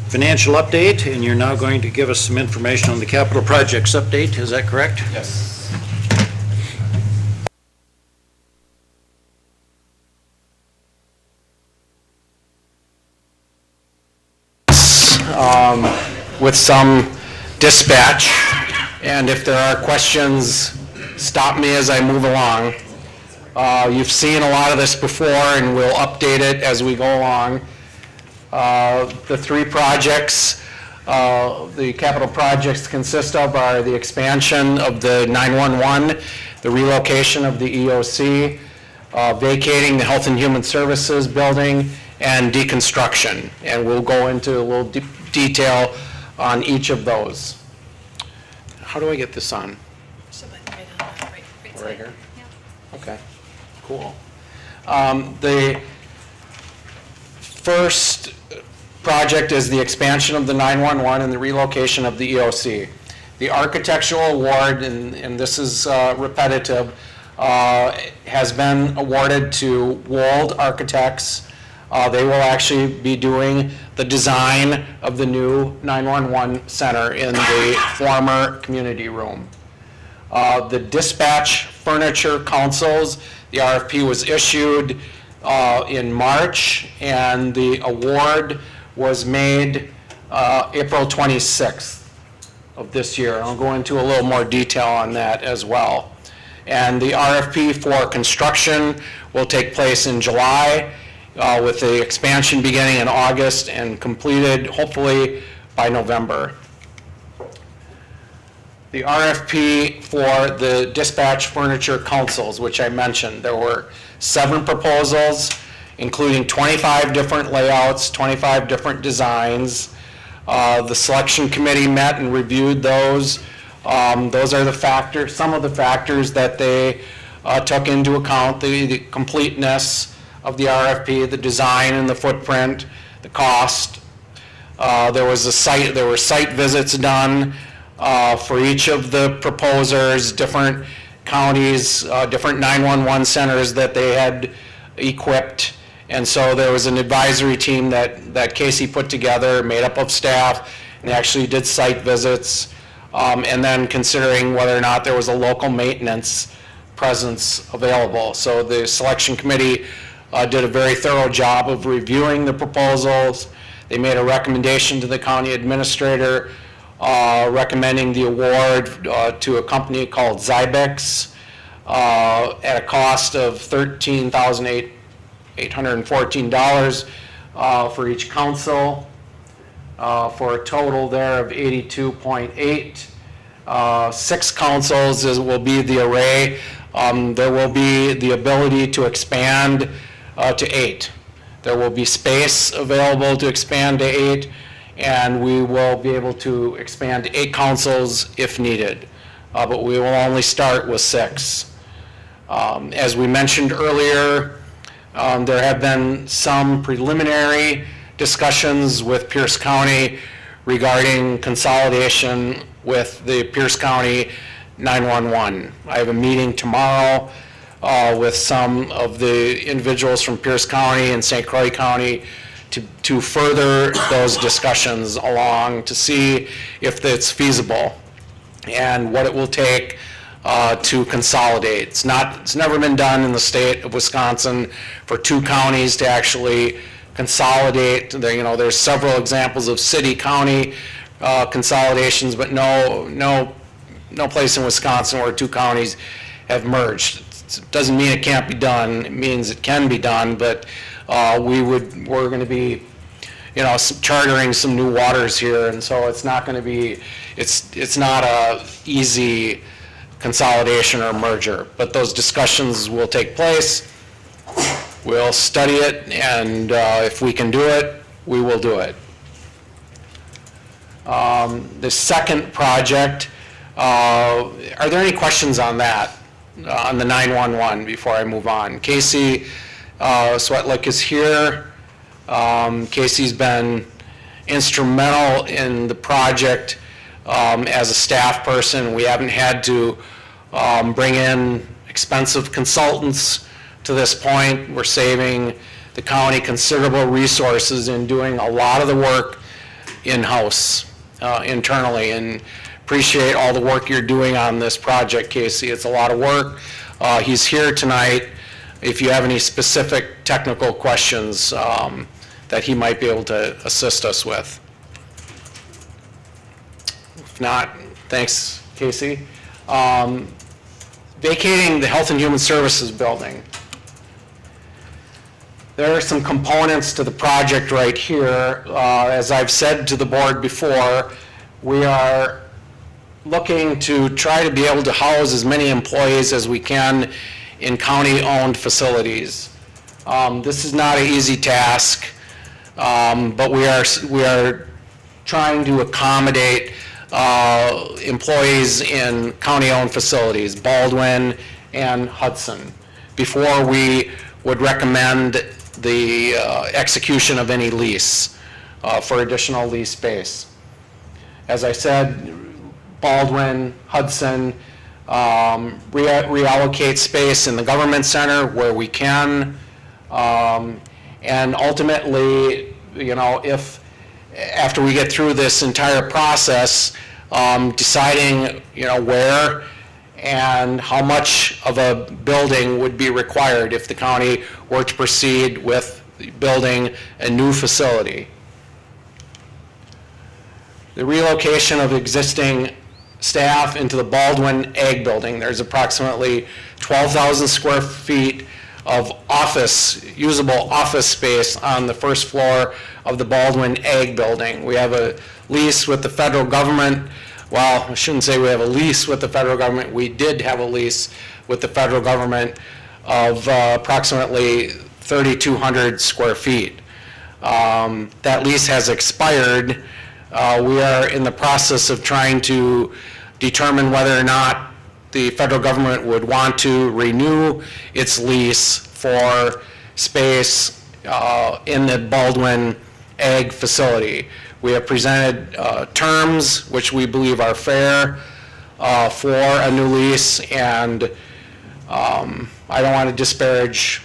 financial update, and you're now going to give us some information on the capital projects update. Is that correct? Yes. With some dispatch, and if there are questions, stop me as I move along. You've seen a lot of this before, and we'll update it as we go along. The three projects, the capital projects consist of are the expansion of the 911, the relocation of the EOC, vacating the Health and Human Services building, and deconstruction. And we'll go into a little detail on each of those. How do I get this on? Right here? Okay, cool. The first project is the expansion of the 911 and the relocation of the EOC. The architectural award, and this is repetitive, has been awarded to Wold Architects. They will actually be doing the design of the new 911 center in the former community room. The dispatch furniture councils, the RFP was issued in March, and the award was made April 26th of this year. I'll go into a little more detail on that as well. And the RFP for construction will take place in July, with the expansion beginning in August and completed hopefully by November. The RFP for the dispatch furniture councils, which I mentioned, there were 7 proposals, including 25 different layouts, 25 different designs. The selection committee met and reviewed those. Those are the factors, some of the factors that they took into account, the completeness of the RFP, the design and the footprint, the cost. There were site visits done for each of the proposers, different counties, different 911 centers that they had equipped. And so there was an advisory team that Casey put together, made up of staff, and actually did site visits, and then considering whether or not there was a local maintenance presence available. So the selection committee did a very thorough job of reviewing the proposals. They made a recommendation to the county administrator recommending the award to a company called Zybex at a cost of $13,814 for each council, for a total there of 82.8. 6 councils will be the array There will be the ability to expand to 8. There will be space available to expand to 8, and we will be able to expand to 8 councils if needed. But we will only start with 6. As we mentioned earlier, there have been some preliminary discussions with Pierce County regarding consolidation with the Pierce County 911. I have a meeting tomorrow with some of the individuals from Pierce County and St. Croix County to further those discussions along to see if it's feasible and what it will take to consolidate. It's never been done in the state of Wisconsin for 2 counties to actually consolidate. There's several examples of city-county consolidations, but no place in Wisconsin where 2 counties have merged. It doesn't mean it can't be done. It means it can be done, but we're going to be, chartering some new waters here, and so it's not going to be, it's not a easy consolidation or merger. But those discussions will take place. We'll study it, and if we can do it, we will do it. The second project, are there any questions on that, on the 911, before I move on? Casey Sweatlick is here. Casey's been instrumental in the project as a staff person. We haven't had to bring in expensive consultants to this point. We're saving the county considerable resources in doing a lot of the work in-house, internally, and appreciate all the work you're doing on this project, Casey. It's a lot of work. He's here tonight if you have any specific technical questions that he might be able to assist us with. If not, thanks, Casey. Vacating the Health and Human Services building. There are some components to the project right here. As I've said to the board before, we are looking to try to be able to house as many employees as we can in county-owned facilities. This is not an easy task, but we are trying to accommodate employees in county-owned facilities, Baldwin and Hudson, before we would recommend the execution of any lease for additional lease space. As I said, Baldwin, Hudson, reallocate space in the government center where we can, and ultimately, if after we get through this entire process, deciding, where and how much of a building would be required if the county were to proceed with building a new facility. The relocation of existing staff into the Baldwin Ag Building. There's approximately 12,000 square feet of usable office space on the first floor of the Baldwin Ag Building. We have a lease with the federal government. Well, I shouldn't say we have a lease with the federal government. We did have a lease with the federal government of approximately 3,200 square feet. That lease has expired. We are in the process of trying to determine whether or not the federal government would want to renew its lease for space in the Baldwin Ag facility. We have presented terms which we believe are fair for a new lease, and I don't want to disparage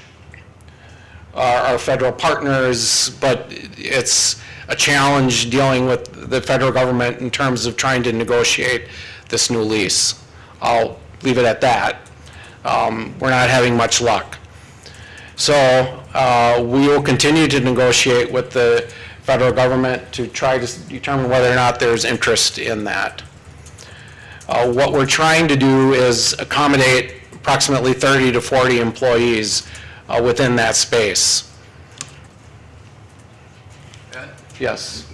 our federal partners, but it's a challenge dealing with the federal government in terms of trying to negotiate this new lease. I'll leave it at that. We're not having much luck. So we will continue to negotiate with the federal government to try to determine whether or not there's interest in that. What we're trying to do is accommodate approximately 30 to 40 employees within that space. Yes.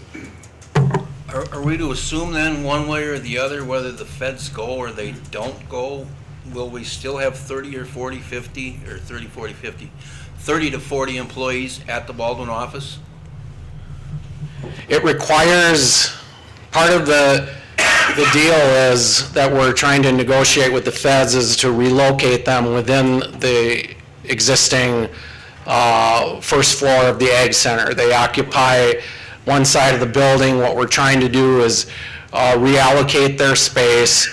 Are we to assume then, one way or the other, whether the feds go or they don't go will we still have 30 or 40, 50, or 30, 40, 50, 30 to 40 employees at the Baldwin office? It requires, part of the deal is that we're trying to negotiate with the feds is to relocate them within the existing first floor of the Ag Center. They occupy one side of the building. What we're trying to do is reallocate their space.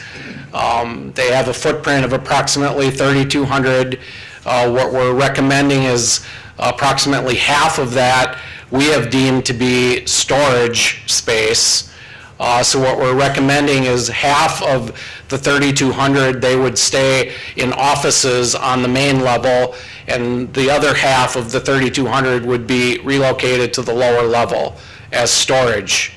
They have a footprint of approximately 3,200. What we're recommending is approximately half of that we have deemed to be storage space. So what we're recommending is half of the 3,200, they would stay in offices on the main level, and the other half of the 3,200 would be relocated to the lower level as storage,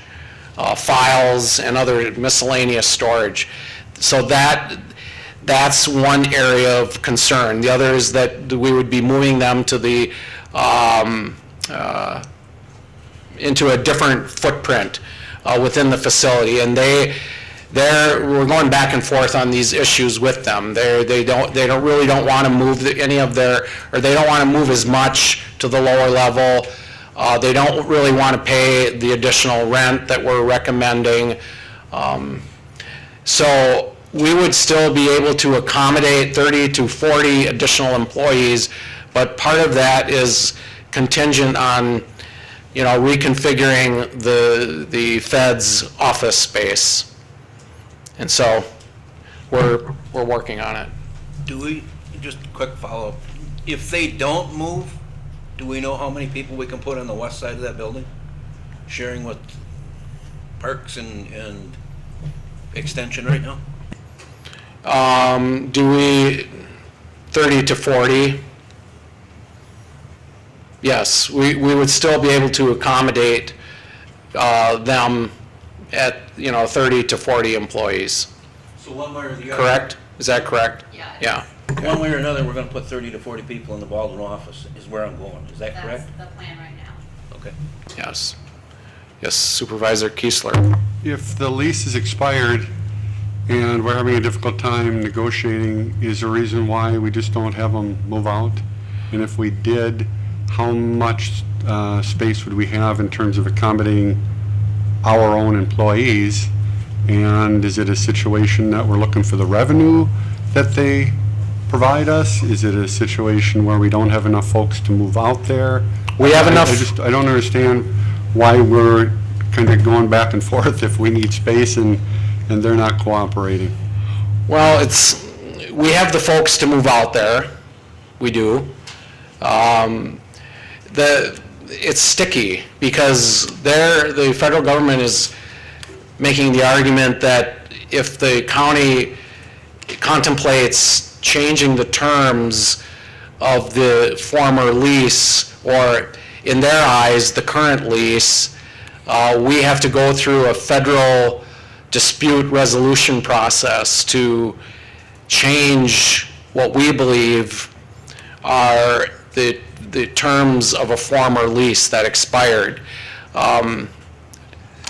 files and other miscellaneous storage. So that's one area of concern. The other is that we would be moving them to the into a different footprint within the facility, and we're going back and forth on these issues with them. They really don't want to move any of their, or they don't want to move as much to the lower level. They don't really want to pay the additional rent that we're recommending. So we would still be able to accommodate 30 to 40 additional employees, but part of that is contingent on, reconfiguring the Fed's office space. And so we're working on it. Just a quick follow-up, if they don't move, do we know how many people we can put on the west side of that building? Sharing with Parks and Extension right now? 30 to 40? Yes, we would still be able to accommodate them at, 30 to 40 employees. So one way or the other? Correct? Is that correct? Yeah. One way or another, we're gonna put 30 to 40 people in the Baldwin office, is where I'm going. Is that correct? That's the plan right now. Okay. Yes. Yes, Supervisor Kiesler. If the lease is expired and we're having a difficult time negotiating, is there a reason why we just don't have them move out? And if we did, how much space would we have in terms of accommodating our own employees? And is it a situation that we're looking for the revenue that they provide us? Is it a situation where we don't have enough folks to move out there? We have enough. I don't understand why we're kind of going back and forth if we need space and they're not cooperating. Well, we have the folks to move out there. We do. It's sticky because the federal government is making the argument that if the county contemplates changing the terms of the former lease, or in their eyes, the current lease, we have to go through a federal dispute resolution process to change what we believe are the terms of a former lease that expired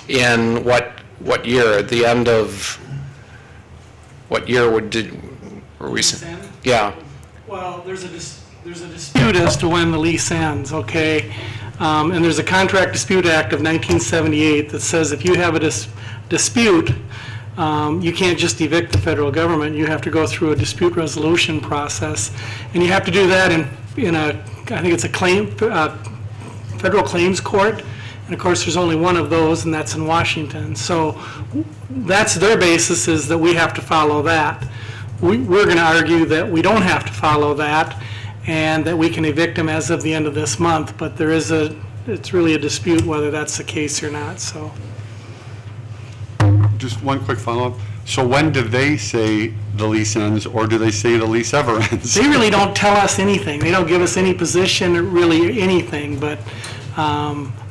in what year? At the end of what year were we? Yeah. Well, there's a dispute as to when the lease ends, okay? And there's a Contract Dispute Act of 1978 that says if you have a dispute, you can't just evict the federal government. You have to go through a dispute resolution process, and you have to do that in I think it's a federal claims court. And of course, there's only one of those, and that's in Washington. So that's their basis, is that we have to follow that. We're going to argue that we don't have to follow that, and that we can evict them as of the end of this month. But it's really a dispute whether that's the case or not. So. Just one quick follow-up. So when do they say the lease ends, or do they say the lease ever ends? They really don't tell us anything. They don't give us any position or really anything, but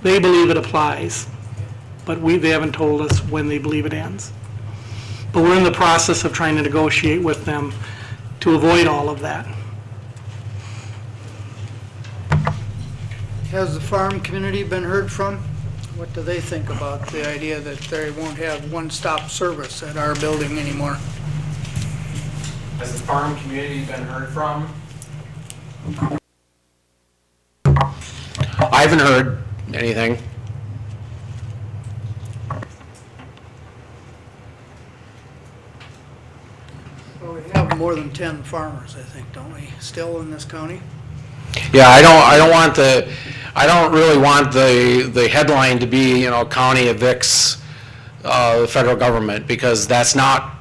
they believe it applies. But they haven't told us when they believe it ends. But we're in the process of trying to negotiate with them to avoid all of that. Has the farm community been heard from? What do they think about the idea that they won't have one-stop service at our building anymore? Has the farm community been heard from? I haven't heard anything. Well, we have more than 10 farmers, I think, don't we, still in this county? Yeah, I don't really want the headline to be, county evicts the federal government, because that's not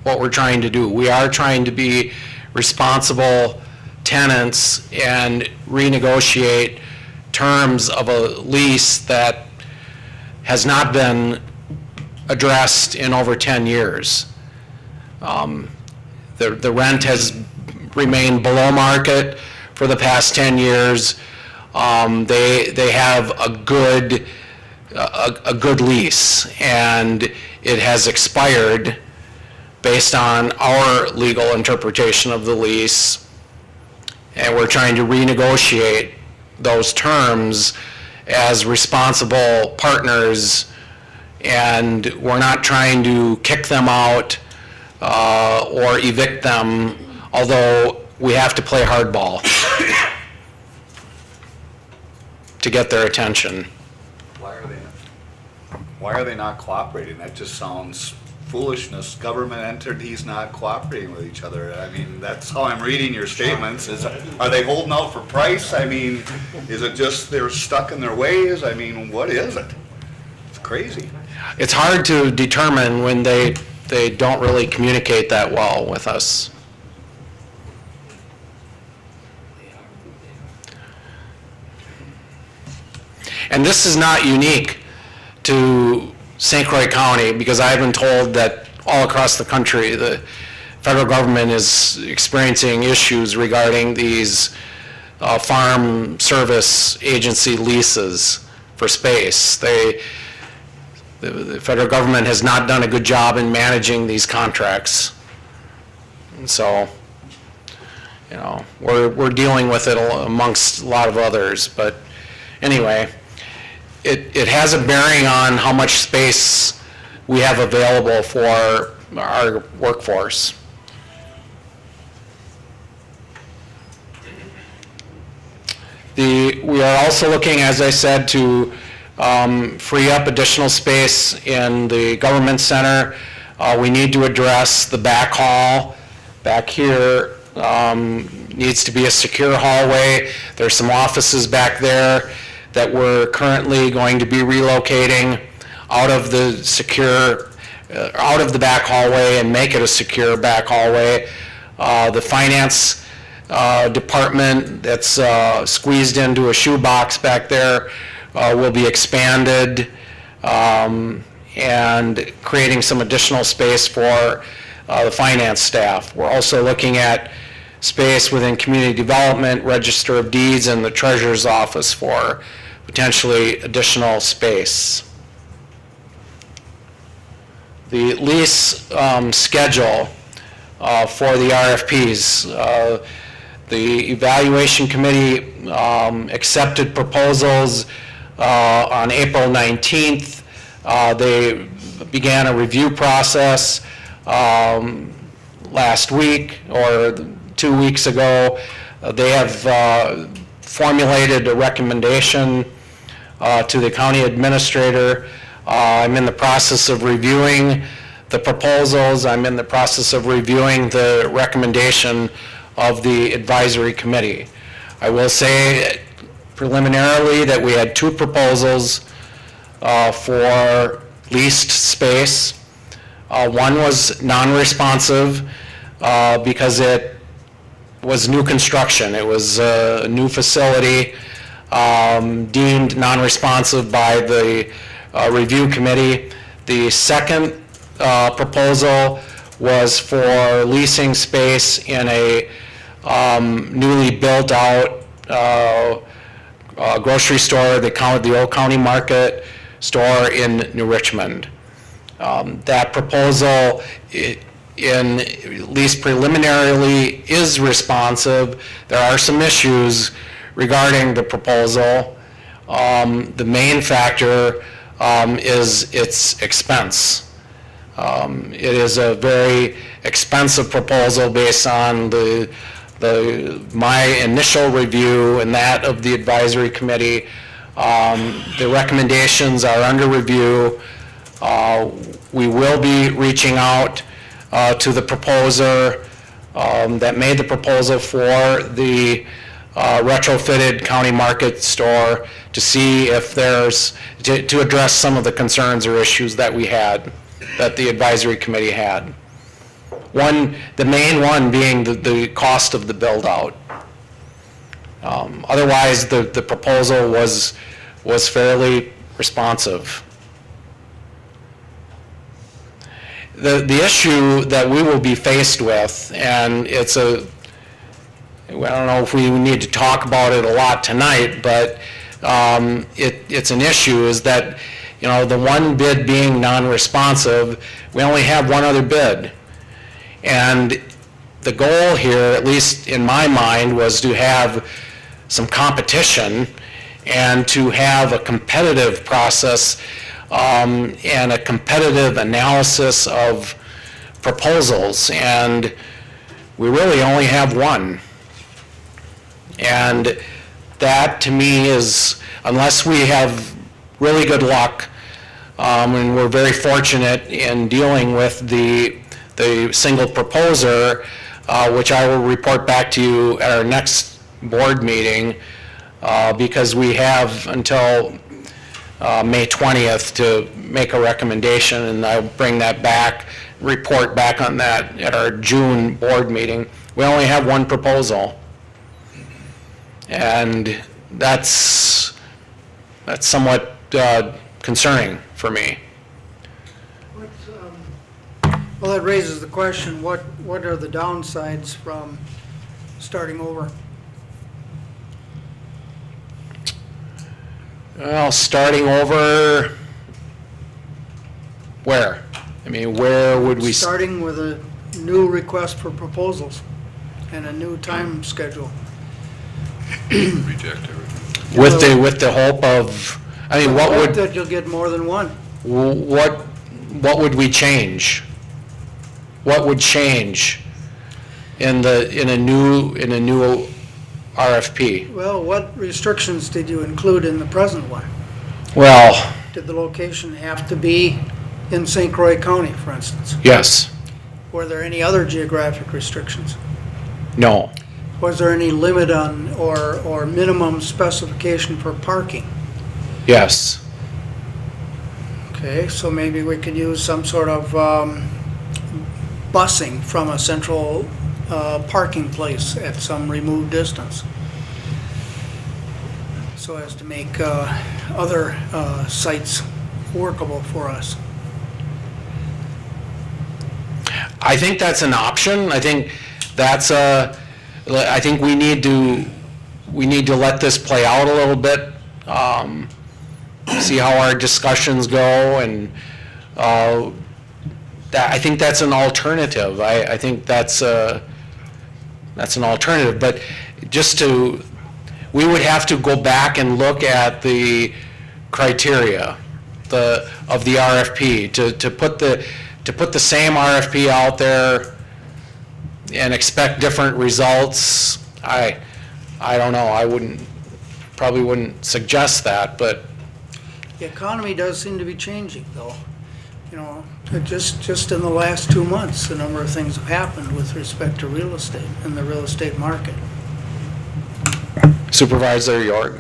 what we're trying to do. We are trying to be responsible tenants and renegotiate terms of a lease that has not been addressed in over 10 years. The rent has remained below market for the past 10 years. They have a good lease, and it has expired based on our legal interpretation of the lease, and we're trying to renegotiate those terms as responsible partners, and we're not trying to kick them out or evict them, although we have to play hardball to get their attention. Why are they not cooperating? That just sounds foolishness. Government entities not cooperating with each other. I mean, that's how I'm reading your statements. Are they holding out for price? I mean, is it just they're stuck in their ways? I mean, what is it? It's crazy. It's hard to determine when they don't really communicate that well with us. And this is not unique to St. Croix County, because I've been told that all across the country, the federal government is experiencing issues regarding these farm service agency leases for space. The federal government has not done a good job in managing these contracts. And so, we're dealing with it amongst a lot of others, but anyway, it has a bearing on how much space we have available for our workforce. We are also looking, as I said, to free up additional space in the government center. We need to address the back hall. Back here needs to be a secure hallway. There's some offices back there that we're currently going to be relocating out of the back hallway and make it a secure back hallway. The finance department that's squeezed into a shoebox back there will be expanded and creating some additional space for the finance staff. We're also looking at space within community development, register of deeds, and the treasurer's office for potentially additional space. The lease schedule for the RFPs. The evaluation committee accepted proposals on April 19th. They began a review process last week or 2 weeks ago. They have formulated a recommendation to the county administrator. I'm in the process of reviewing the proposals. I'm in the process of reviewing the recommendation of the advisory committee. I will say preliminarily that we had 2 proposals for leased space. One was non-responsive because it was new construction. It was a new facility deemed non-responsive by the review committee. The second proposal was for leasing space in a newly built out grocery store, the Old County Market store in New Richmond. That proposal, at least preliminarily, is responsive. There are some issues regarding the proposal. The main factor is its expense. It is a very expensive proposal based on my initial review and that of the advisory committee. The recommendations are under review. We will be reaching out to the proposer that made the proposal for the retrofitted county market store to see if to address some of the concerns or issues that we had, that the advisory committee had. The main one being the cost of the build-out. Otherwise, the proposal was fairly responsive. The issue that we will be faced with, and I don't know if we need to talk about it a lot tonight, but it's an issue, is that, the one bid being non-responsive, we only have one other bid. And the goal here, at least in my mind, was to have some competition and to have a competitive process and a competitive analysis of proposals. And we really only have one. And that, to me, is, unless we have really good luck, and we're very fortunate in dealing with the single proposer, which I will report back to you at our next board meeting, because we have until May 20th to make a recommendation, and I'll bring that back, report back on that at our June board meeting. We only have one proposal. And that's somewhat concerning for me. Well, that raises the question, what are the downsides from starting over? Well, starting over, where? I mean, where would we? Starting with a new request for proposals and a new time schedule. Reject everything. With the hope of, I mean, what would? That you'll get more than one. What would we change? What would change in a new RFP? Well, what restrictions did you include in the present one? Well, Did the location have to be in St. Croix County, for instance? yes, Were there any other geographic restrictions? no, Was there any limit on or minimum specification for parking? yes, Okay, so maybe we could use some sort of busing from a central parking place at some removed distance, so as to make other sites workable for us. I think that's an option. I think we need to let this play out a little bit, see how our discussions go, and I think that's an alternative. I think that's an alternative. But we would have to go back and look at the criteria of the RFP to put the same RFP out there and expect different results. I don't know. I probably wouldn't suggest that, but The economy does seem to be changing, though. Just in the last 2 months, a number of things have happened with respect to real estate and the real estate market. Supervisor York.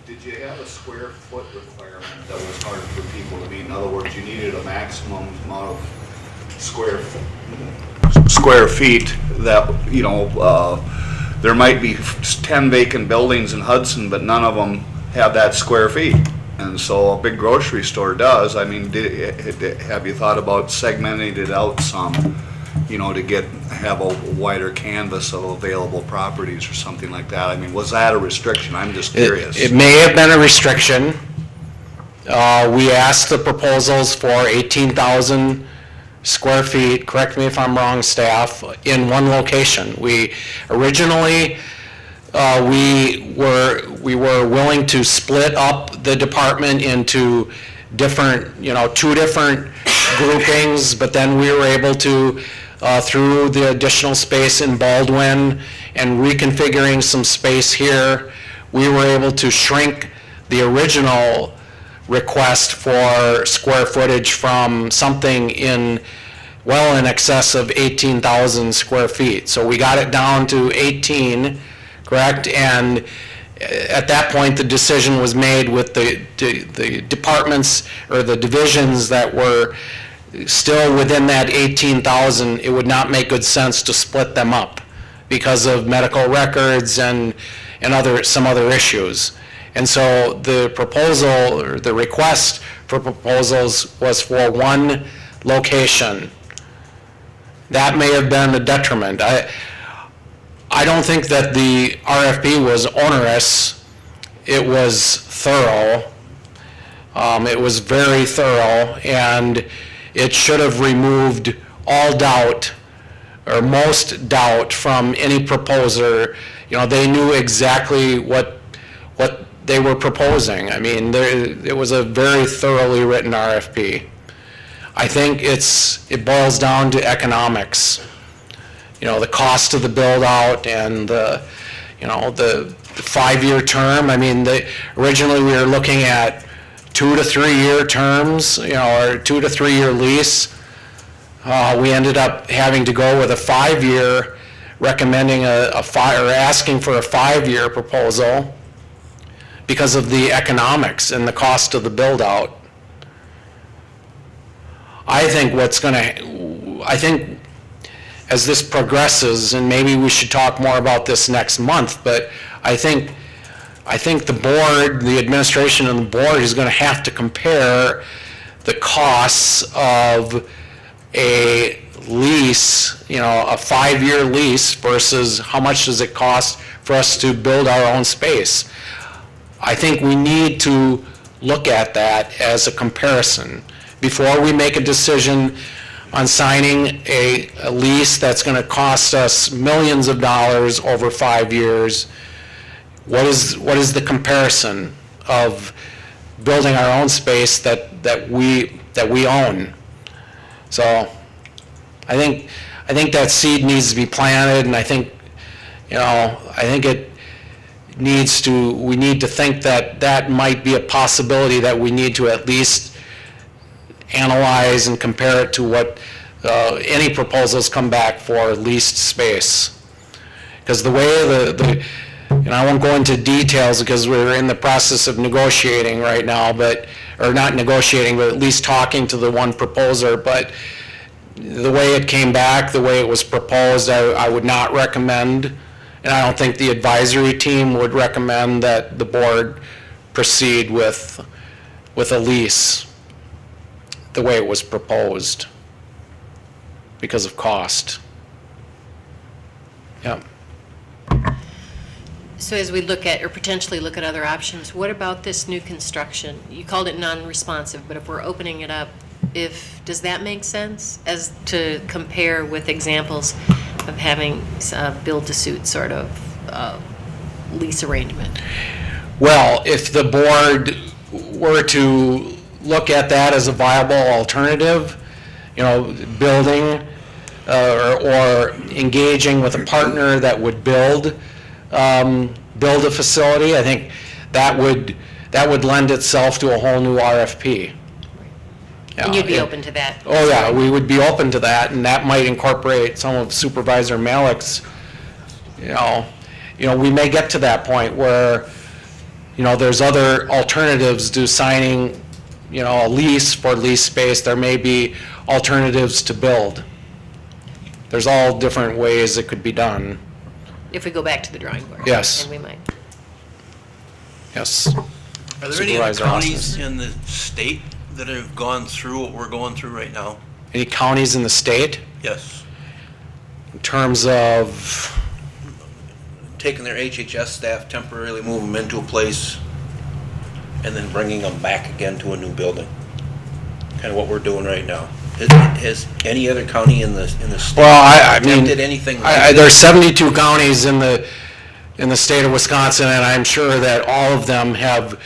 Did you have a square foot requirement that was hard for people to meet? In other words, you needed a maximum amount of square feet that, there might be 10 vacant buildings in Hudson, but none of them have that square feet. And so a big grocery store does. I mean, have you thought about segmenting it out some, to have a wider canvas of available properties or something like that? I mean, was that a restriction? I'm just curious. It may have been a restriction. We asked the proposals for 18,000 square feet, correct me if I'm wrong, staff, in one location. We originally, we were willing to split up the department into different, 2 different groupings, but then we were able to, through the additional space in Baldwin and reconfiguring some space here, we were able to shrink the original request for square footage from something well in excess of 18,000 square feet. So we got it down to 18, correct? And at that point, the decision was made with the departments or the divisions that were still within that 18,000, it would not make good sense to split them up because of medical records and some other issues. And so the proposal, or the request for proposals was for one location. That may have been a detriment. I don't think that the RFP was onerous. It was thorough. It was very thorough, and it should have removed all doubt, or most doubt, from any proposer. You know, they knew exactly what they were proposing. I mean, it was a very thoroughly written RFP. I think it boils down to economics. You know, the cost of the build-out and the 5-year term. I mean, originally we were looking at 2 to 3 year terms, or 2 to 3 year lease. We ended up having to go with a 5-year, recommending or asking for a 5-year proposal because of the economics and the cost of the build-out. I think as this progresses, and maybe we should talk more about this next month, but I think the board, the administration and the board is going to have to compare the costs of a lease, a 5-year lease versus how much does it cost for us to build our own space. I think we need to look at that as a comparison before we make a decision on signing a lease that's going to cost us millions of dollars over 5 years. What is the comparison of building our own space that we own? So I think that seed needs to be planted, and I think we need to think that might be a possibility that we need to at least analyze and compare it to what any proposals come back for leased space. Because the way I won't go into details because we're in the process of negotiating right now, or not negotiating, but at least talking to the one proposer, but the way it came back, the way it was proposed, I would not recommend, and I don't think the advisory team would recommend that the board proceed with a lease the way it was proposed because of cost. Yeah. So as we look at, or potentially look at other options, what about this new construction? You called it non-responsive, but if we're opening it up, does that make sense as to compare with examples of having a build-to-suit sort of lease arrangement? Well, if the board were to look at that as a viable alternative, building or engaging with a partner that would build a facility, I think that would lend itself to a whole new RFP. And you'd be open to that? Oh, yeah, we would be open to that, and that might incorporate some of Supervisor Malik's, we may get to that point where, there's other alternatives to signing, a lease for lease space. There may be alternatives to build. There's all different ways it could be done. If we go back to the drawing board? Yes. And we might. Yes. Are there any other Supervisor counties Osnes. in the state that have gone through what we're going through right now? Any counties in the state? Yes. In terms of? Taking their HHS staff, temporarily move them into a place, and then bringing them back again to a new building. Kind of what we're doing right now. Has any other county in the state attempted anything like that? There's 72 counties in the state of Wisconsin, and I'm sure that all of them have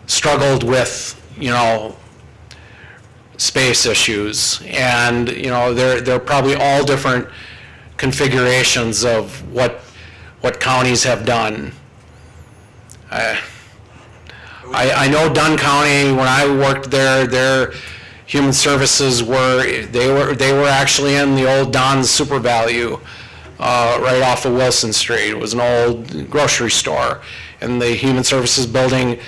struggled with, space issues. And, you know, they're probably all different configurations of what counties have done. I know Dunn County, when I worked there, their human services they were actually in the old Don's Super Value, right off of Wilson Street. It was an old grocery store, and the human services building,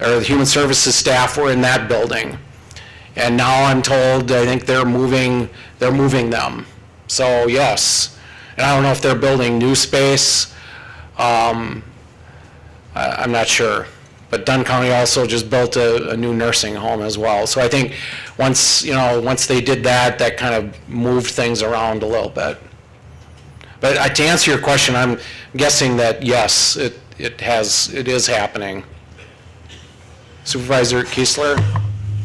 or the human services staff were in that building. And now I'm told, I think they're moving them. So yes, and I don't know if they're building new space. I'm not sure. But Dunn County also just built a new nursing home as well. So I think once they did that, that kind of moved things around a little bit. But to answer your question, I'm guessing that yes, it is happening. Supervisor Kiesler?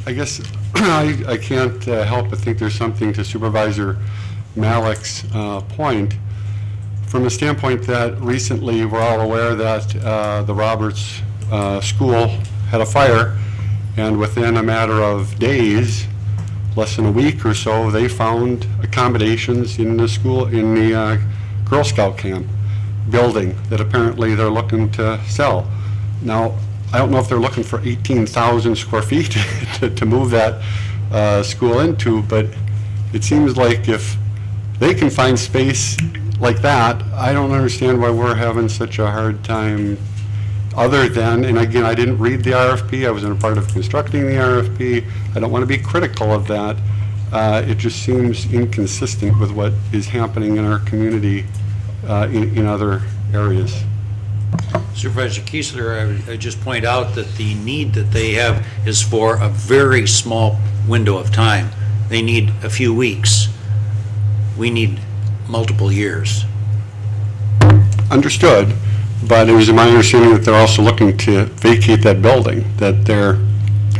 I guess I can't help but think there's something to Supervisor Malik's point, from the standpoint that recently we're all aware that the Roberts school had a fire, and within a matter of days, less than a week or so, they found accommodations in the school, in the Girl Scout camp building that apparently they're looking to sell. Now, I don't know if they're looking for 18,000 square feet to move that school into, but it seems like if they can find space like that, I don't understand why we're having such a hard time, other than, and again, I didn't read the RFP, I wasn't a part of constructing the RFP, I don't want to be critical of that. It just seems inconsistent with what is happening in our community in other areas. Supervisor Kiesler, I just point out that the need that they have is for a very small window of time. They need a few weeks. We need multiple years. Understood, but it was my understanding that they're also looking to vacate that building, that they're,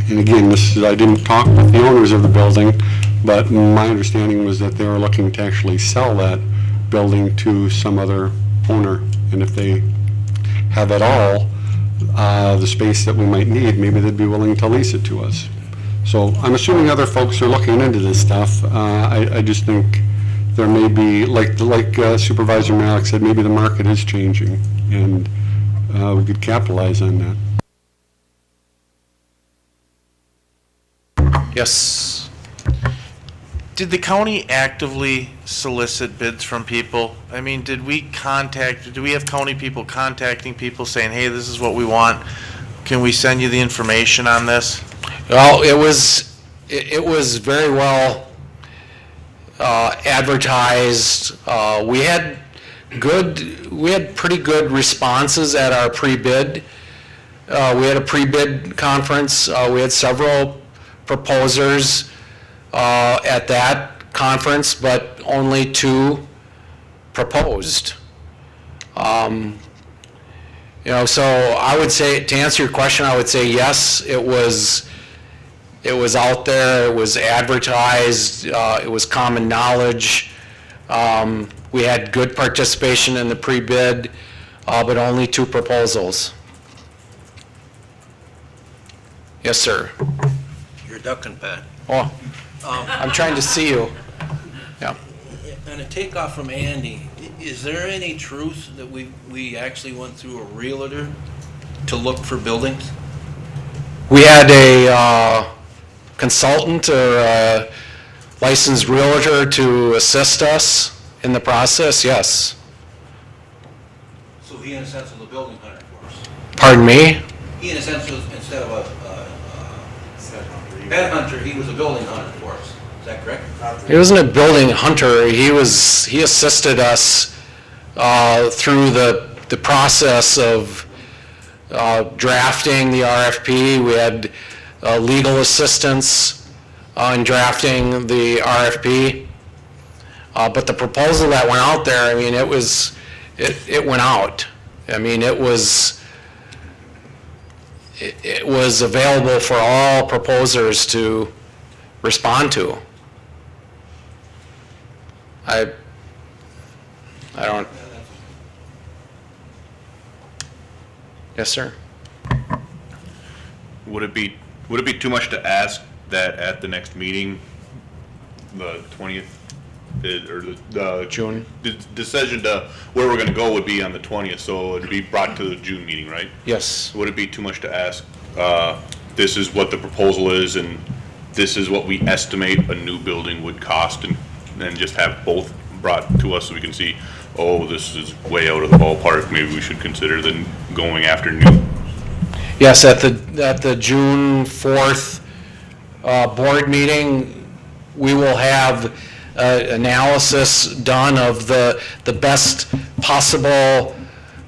and again, I didn't talk with the owners of the building, but my understanding was that they were looking to actually sell that building to some other owner, and if they have at all the space that we might need, maybe they'd be willing to lease it to us. So I'm assuming other folks are looking into this stuff. I just think there may be, like Supervisor Malik said, maybe the market is changing, and we could capitalize on that. Yes. Did the county actively solicit bids from people? I mean, do we have county people contacting people saying, hey, this is what we want, can we send you the information on this? Well, it was very well advertised. We had pretty good responses at our pre-bid. We had a pre-bid conference. We had several proposers at that conference, but only 2 proposed. So I would say, to answer your question, I would say yes, it was out there, it was advertised, it was common knowledge. We had good participation in the pre-bid, but only 2 proposals. Yes, sir. You're ducking, Pat. Oh, I'm trying to see you. Yeah. And a takeoff from Andy, is there any truth that we actually went through a realtor to look for buildings? We had a consultant or a licensed realtor to assist us in the process, yes. So he, in a sense, was a building hunter for us? Pardon me? He, in a sense, was, instead of a headhunter, he was a building hunter for us. Is that correct? He wasn't a building hunter. He assisted us through the process of drafting the RFP. We had legal assistance in drafting the RFP. But the proposal that went out there, I mean, it went out. I mean, it was available for all proposers to respond to. I don't. Yes, sir. Would it be too much to ask that at the next meeting, the 20th, or the June. decision to where we're gonna go would be on the 20th, so it'd be brought to the June meeting, right? Yes. Would it be too much to ask, this is what the proposal is, and this is what we estimate a new building would cost, and then just have both brought to us so we can see, oh, this is way out of the ballpark, maybe we should consider then going after new? Yes, at the June 4th board meeting, we will have analysis done of the best possible,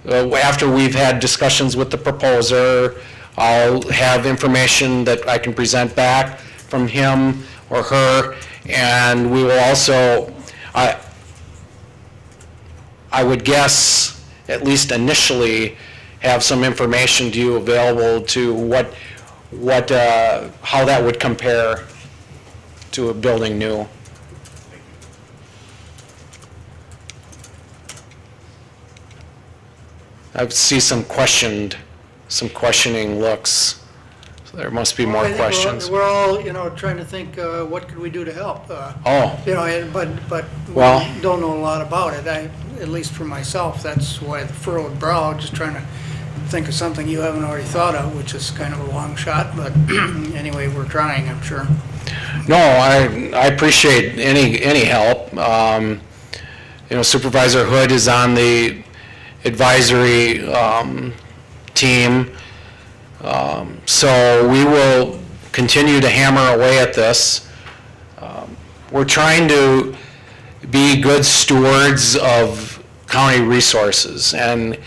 after we've had discussions with the proposer. I'll have information that I can present back from him or her, and we will also, I would guess, at least initially, have some information to you available to how that would compare to a building new. I see some questioning looks. So there must be more Well, I think questions. We're all, trying to think, what could we do to help? Oh. But Well- we don't know a lot about it. At least for myself, that's why the furrowed brow, just trying to think of something you haven't already thought of, which is kind of a long shot, but anyway, we're trying, I'm sure. No, I appreciate any help. Supervisor Hood is on the advisory team. So we will continue to hammer away at this. We're trying to be good stewards of county resources, and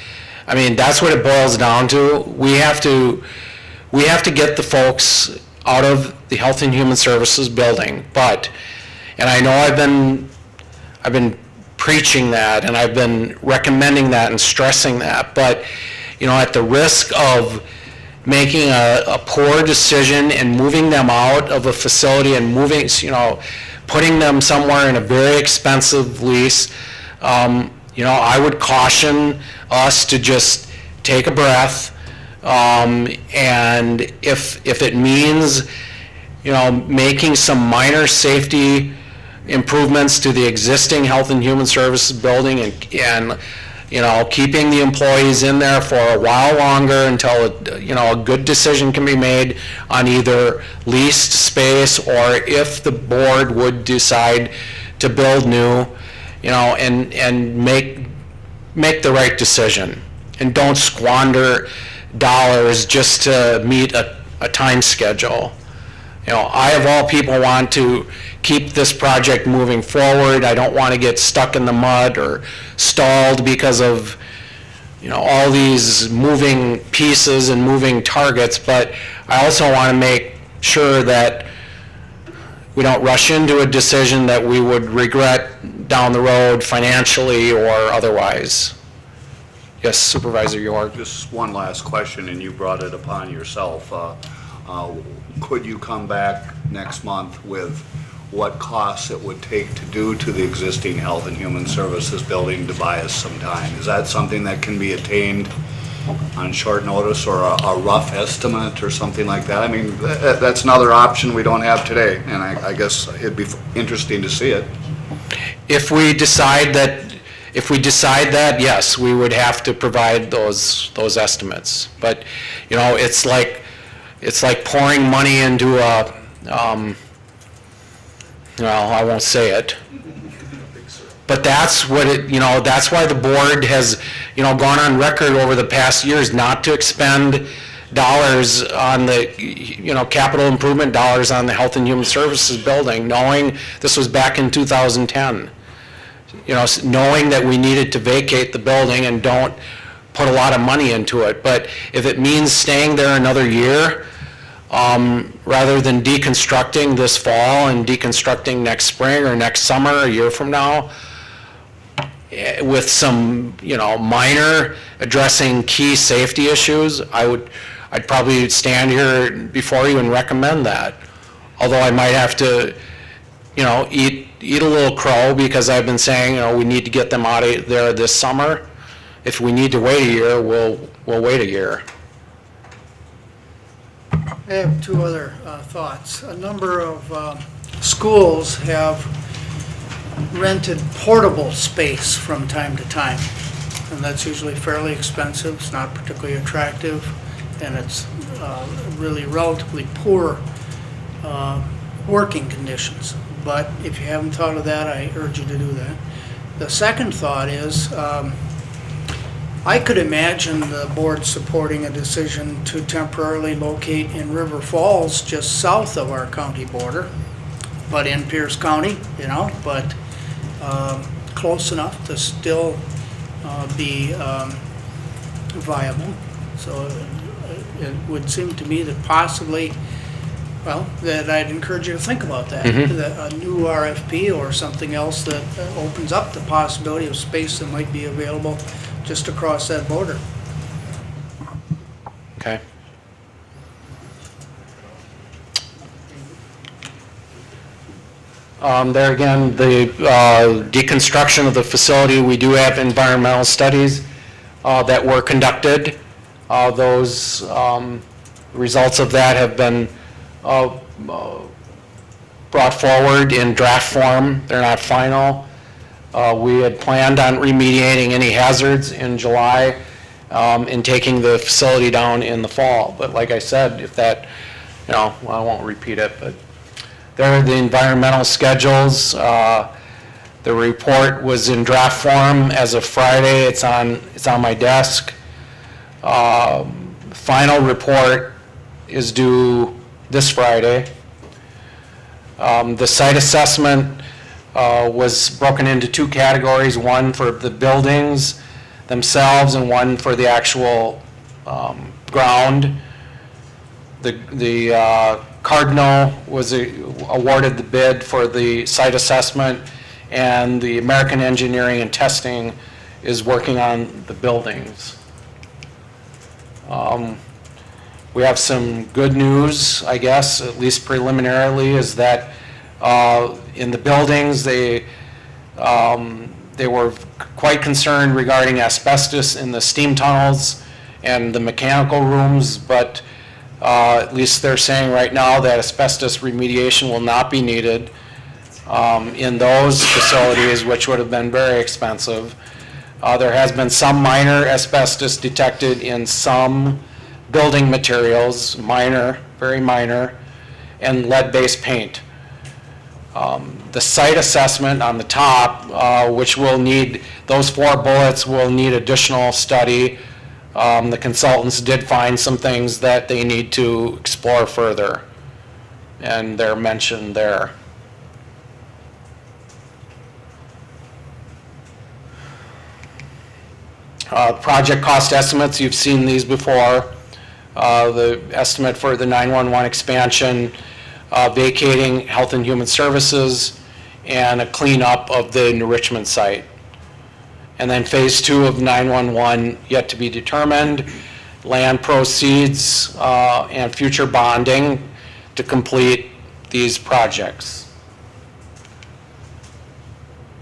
I mean, that's what it boils down to. We have to get the folks out of the Health and Human Services building, and I know I've been preaching that, and I've been recommending that and stressing that, but, at the risk of making a poor decision and moving them out of a facility and putting them somewhere in a very expensive lease, I would caution us to just take a breath, and if it means, making some minor safety improvements to the existing Health and Human Services building and keeping the employees in there for a while longer until, a good decision can be made on either leased space or if the board would decide to build new, and make the right decision. And don't squander dollars just to meet a time schedule. I of all people want to keep this project moving forward. I don't want to get stuck in the mud or stalled because of, all these moving pieces and moving targets, but I also want to make sure that we don't rush into a decision that we would regret down the road financially or otherwise. Yes, Supervisor York. Just one last question, and you brought it upon yourself. Could you come back next month with what costs it would take to do to the existing Health and Human Services building to buy us some time? Is that something that can be attained on short notice, or a rough estimate or something like that? I mean, that's another option we don't have today, and I guess it'd be interesting to see it. If we decide that, yes, we would have to provide those estimates. But, it's like pouring money into a, I won't say it. But that's what that's why the board has, gone on record over the past years not to expend dollars on the, capital improvement dollars on the Health and Human Services building, knowing this was back in 2010. Knowing that we needed to vacate the building and don't put a lot of money into it. But if it means staying there another year, rather than deconstructing this fall and deconstructing next spring or next summer, a year from now, with some, minor addressing key safety issues, I'd probably stand here before you and recommend that. Although I might have to, eat a little crow because I've been saying, we need to get them out of there this summer. If we need to wait a year, we'll wait a year. I have two other thoughts. A number of schools have rented portable space from time to time, and that's usually fairly expensive. It's not particularly attractive, and it's really relatively poor working conditions. But if you haven't thought of that, I urge you to do that. The second thought is, I could imagine the board supporting a decision to temporarily locate in River Falls, just south of our county border, but in Pierce County, but close enough to still be viable. So it would seem to me that possibly, that I'd encourage you to think about that. That a new RFP or something else that opens up the possibility of space that might be available just across that border. Okay. There again, the deconstruction of the facility, we do have environmental studies that were conducted. Those results of that have been brought forward in draft form. They're not final. We had planned on remediating any hazards in July and taking the facility down in the fall. But like I said, if that, I won't repeat it, but there are the environmental schedules. The report was in draft form as of Friday. It's on my desk. Final report is due this Friday. The site assessment was broken into two categories, one for the buildings themselves and one for the actual ground. The Cardinal was awarded the bid for the site assessment, and the American Engineering and Testing is working on the buildings. We have some good news, I guess, at least preliminarily, is that in the buildings, they were quite concerned regarding asbestos in the steam tunnels and the mechanical rooms, but at least they're saying right now that asbestos remediation will not be needed in those facilities, which would have been very expensive. There has been some minor asbestos detected in some building materials, minor, very minor, and lead-based paint. The site assessment on the top, which will need, those 4 bullets will need additional study. The consultants did find some things that they need to explore further, and they're mentioned there. Project cost estimates, you've seen these before. The estimate for the 911 expansion, vacating Health and Human Services, and a cleanup of the New Richmond site. And then phase 2 of 911 yet to be determined, land proceeds and future bonding to complete these projects.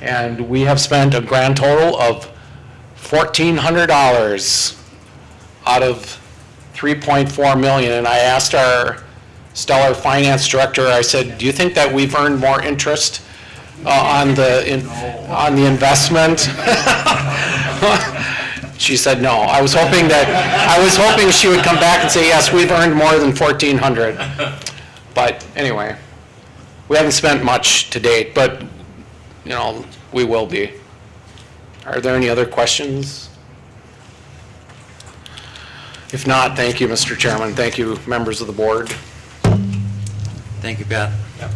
And we have spent a grand total of $1,400 out of $3.4 million. And I asked our stellar finance director, I said, do you think that we've earned more interest on the investment? She said no. I was hoping she would come back and say, yes, we've earned more than $1,400. But anyway, we haven't spent much to date, but we will be. Are there any other questions? If not, thank you, Mr. Chairman. Thank you, members of the board. Thank you, Pat. Yep.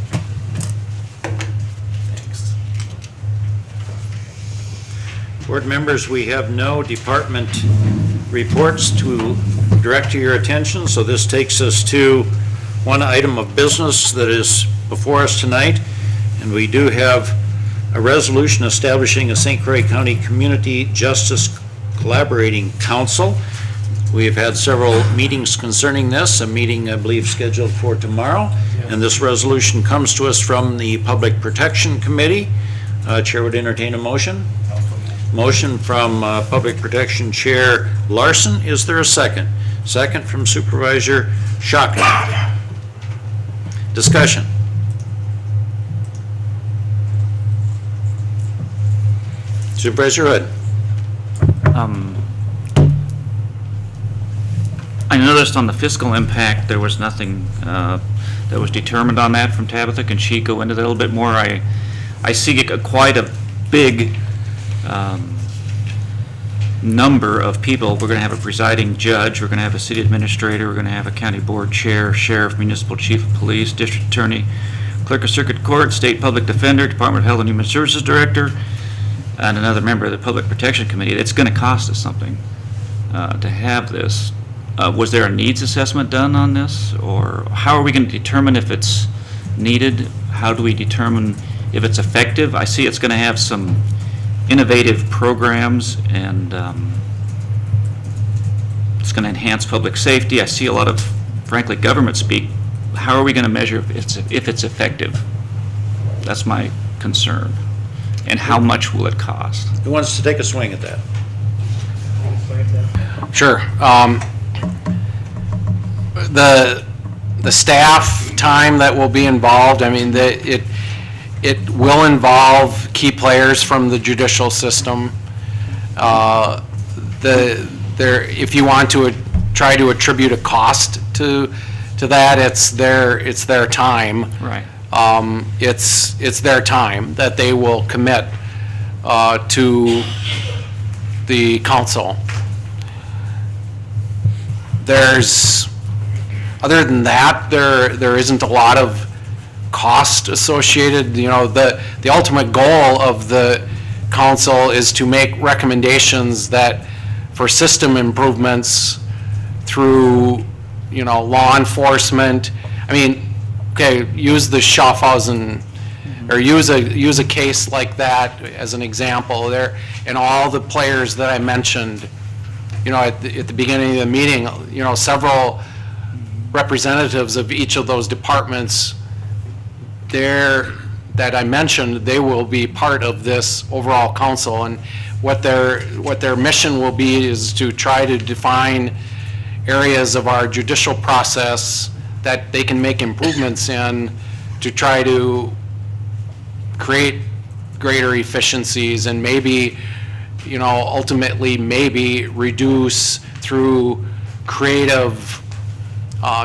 Thanks. Board members, we have no department reports to direct to your attention, so this takes us to one item of business that is before us tonight, and we do have a resolution establishing a St. Croix County Community Justice Collaborating Council. We've had several meetings concerning this, a meeting, I believe, scheduled for tomorrow, and this resolution comes to us from the Public Protection Committee. Chair would entertain a motion. Motion from Public Protection Chair Larson. Is there a second? Second from Supervisor Shotgun. Discussion. Supervisor Hood. I noticed on the fiscal impact, there was nothing that was determined on that from Tabitha. Can she go into that a little bit more? I see quite a big number of people. We're going to have a presiding judge, we're going to have a city administrator, we're going to have a county board chair, sheriff, municipal chief of police, district attorney, clerk of circuit court, state public defender, Department of Health and Human Services director, and another member of the Public Protection Committee. It's going to cost us something to have this. Was there a needs assessment done on this? Or how are we going to determine if it's needed? How do we determine if it's effective? I see it's going to have some innovative programs, and it's going to enhance public safety. I see a lot of, frankly, government speak. How are we going to measure if it's effective? That's my concern. And how much will it cost? Who wants to take a swing at that? Sure. The staff time that will be involved, I mean, it will involve key players from the judicial system. If you want to try to attribute a cost to that, it's their time. Right. It's their time that they will commit to the council. Other than that, there isn't a lot of cost associated. You know, the ultimate goal of the council is to make recommendations that for system improvements through, you know, law enforcement. I mean, okay, use the Schaffhausen, or use a case like that as an example there, and all the players that I mentioned, you know, at the beginning of the meeting, you know, several representatives of each of those departments there that I mentioned, they will be part of this overall council, and what their mission will be is to try to define areas of our judicial process that they can make improvements in to try to create greater efficiencies, and maybe, you know, ultimately maybe reduce through creative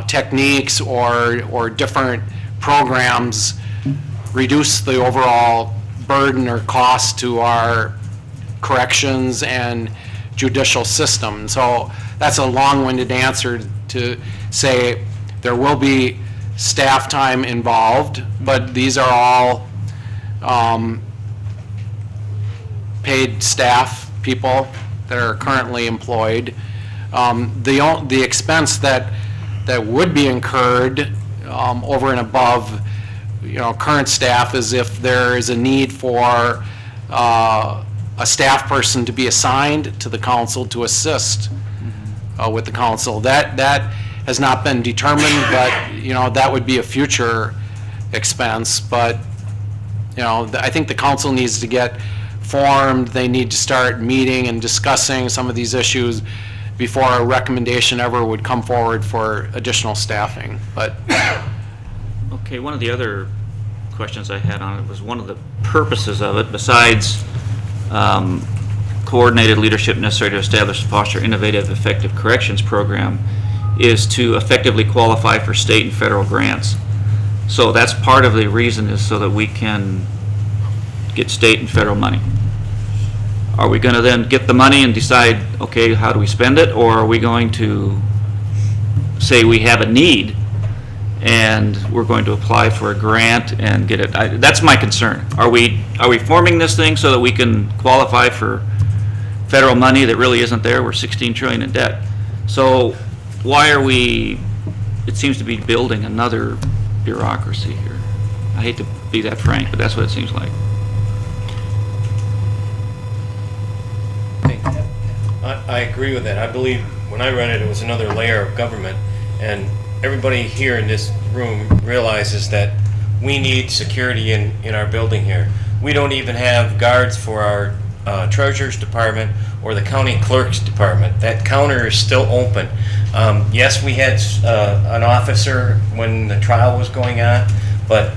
techniques or different programs, reduce the overall burden or cost to our corrections and judicial system. So that's a long-winded answer to say there will be staff time involved, but these are all paid staff people that are currently employed. The expense that would be incurred over and above, you know, current staff is if there is a need for a staff person to be assigned to the council to assist with the council. That has not been determined, but, you know, that would be a future expense. But, you know, I think the council needs to get formed. They need to start meeting and discussing some of these issues before a recommendation ever would come forward for additional staffing. But Okay, one of the other questions I had on it was one of the purposes of it, besides coordinated leadership necessary to establish and foster innovative, effective corrections program, is to effectively qualify for state and federal grants. So that's part of the reason, is so that we can get state and federal money. Are we going to then get the money and decide, okay, how do we spend it? Or are we going to say we have a need and we're going to apply for a grant and get it? That's my concern. Are we forming this thing so that we can qualify for federal money that really isn't there? We're 16 trillion in debt. So why are we, it seems to be building another bureaucracy here. I hate to be that frank, but that's what it seems like. I agree with that. I believe when I read it, it was another layer of government, and everybody here in this room realizes that we need security in our building here. We don't even have guards for treasurer's department or the county clerk's department. That counter is still open. Yes, we had an officer when the trial was going on, but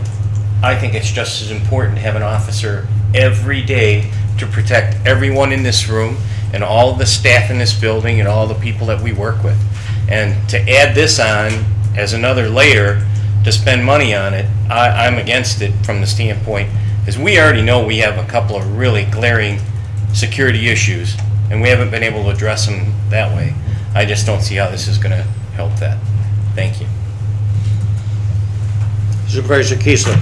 I think it's just as important to have an officer every day to protect everyone in this room and all the staff in this building and all the people that we work with. And to add this on as another layer to spend money on it, I'm against it from the standpoint, is we already know we have a couple of really glaring security issues, and we haven't been able to address them that way. I just don't see how this is going to help that. Thank you. Supervisor Kiesler.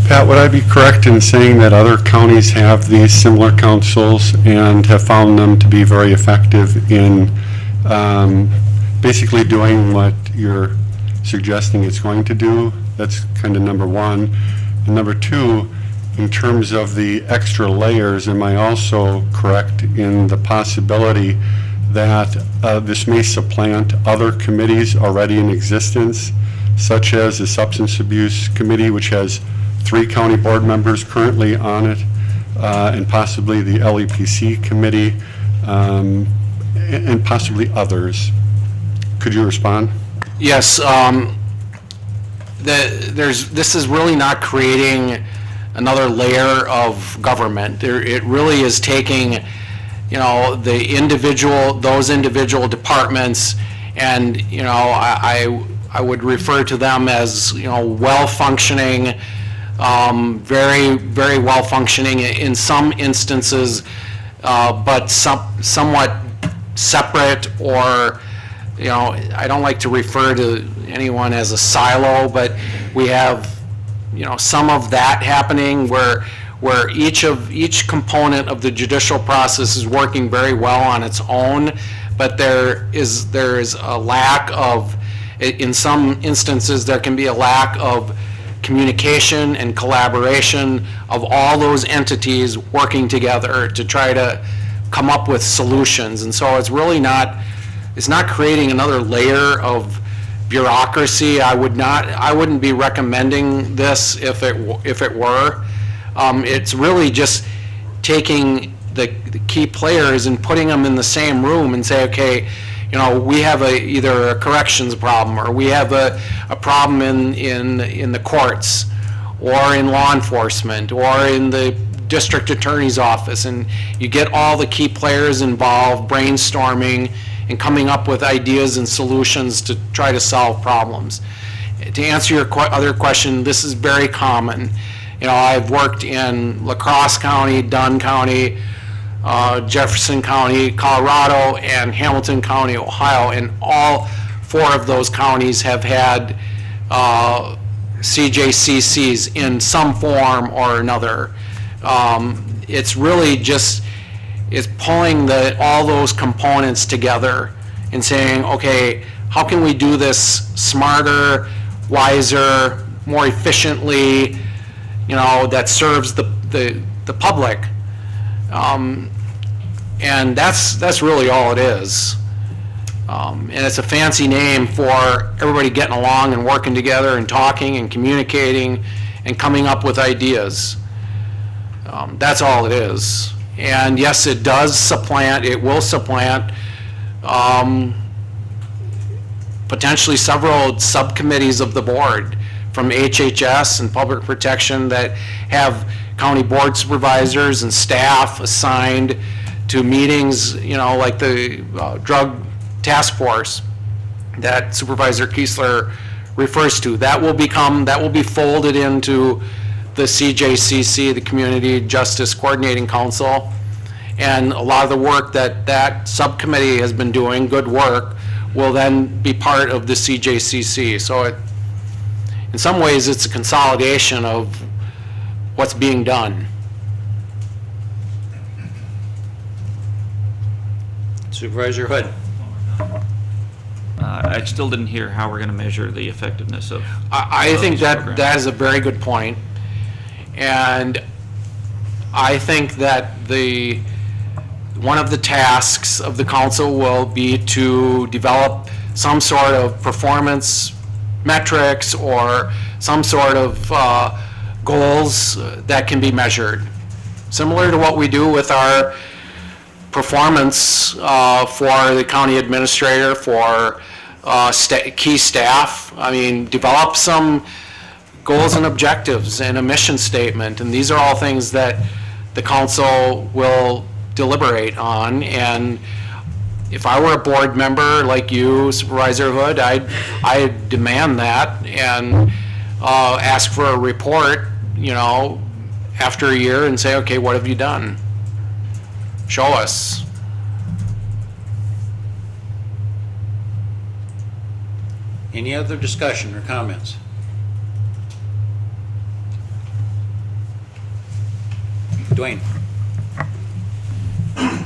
Pat, would I be correct in saying that other counties have these similar councils and have found them to be very effective in basically doing what you're suggesting it's going to do? That's kind of number one. And number two, in terms of the extra layers, am I also correct in the possibility that this may supplant other committees already in existence, such as the Substance Abuse Committee, which has 3 county board members currently on it, and possibly the LEPC Committee, and possibly others? Could you respond? Yes, this is really not creating another layer of government. It really is taking, those individual departments, and, I would refer to them as, well-functioning, very, very well-functioning in some instances, but somewhat separate, or, I don't like to refer to anyone as a silo, but we have, some of that happening where each component of the judicial process is working very well on its own, but there is a lack of, in some instances, there can be a lack of communication and collaboration of all those entities working together to try to come up with solutions. And so it's really not creating another layer of bureaucracy. I wouldn't be recommending this if it were. It's really just taking the key players and putting them in the same room and say, okay, we have either a corrections problem, or we have a problem in the courts, or in law enforcement, or in the district attorney's office, and you get all the key players involved, brainstorming and coming up with ideas and solutions to try to solve problems. To answer your other question, this is very common. I've worked in La Crosse County, Dunn County, Jefferson County, Colorado, and Hamilton County, Ohio, and all 4 of those counties have had CJCCs in some form or another. It's really just, it's pulling all those components together and saying, okay, how can we do this smarter, wiser, more efficiently, that serves the public. And that's really all it is. And it's a fancy name for everybody getting along and working together and talking and communicating and coming up with ideas. That's all it is. And yes, it will supplant potentially several subcommittees of the board, from HHS and Public Protection, that have county board supervisors and staff assigned to meetings, like the drug task force that Supervisor Kiesler refers to. That will be folded into the CJCC, the Community Justice Coordinating Council, and a lot of the work that subcommittee has been doing, good work, will then be part of the CJCC. So in some ways, it's a consolidation of what's being done. Supervisor Hood. I still didn't hear how we're going to measure the effectiveness of. I think that is a very good point. And I think that one of the tasks of the council will be to develop some sort of performance metrics or some sort of goals that can be measured. similar to what we do with our performance for the county administrator, for key staff. I mean, develop some goals and objectives and a mission statement, and these are all things that the council will deliberate on. And if I were a board member like you, Supervisor Hood, I'd demand that and ask for a report, you know, after a year and say, okay, what have you done? Show us. Any other discussion or comments? Dwayne?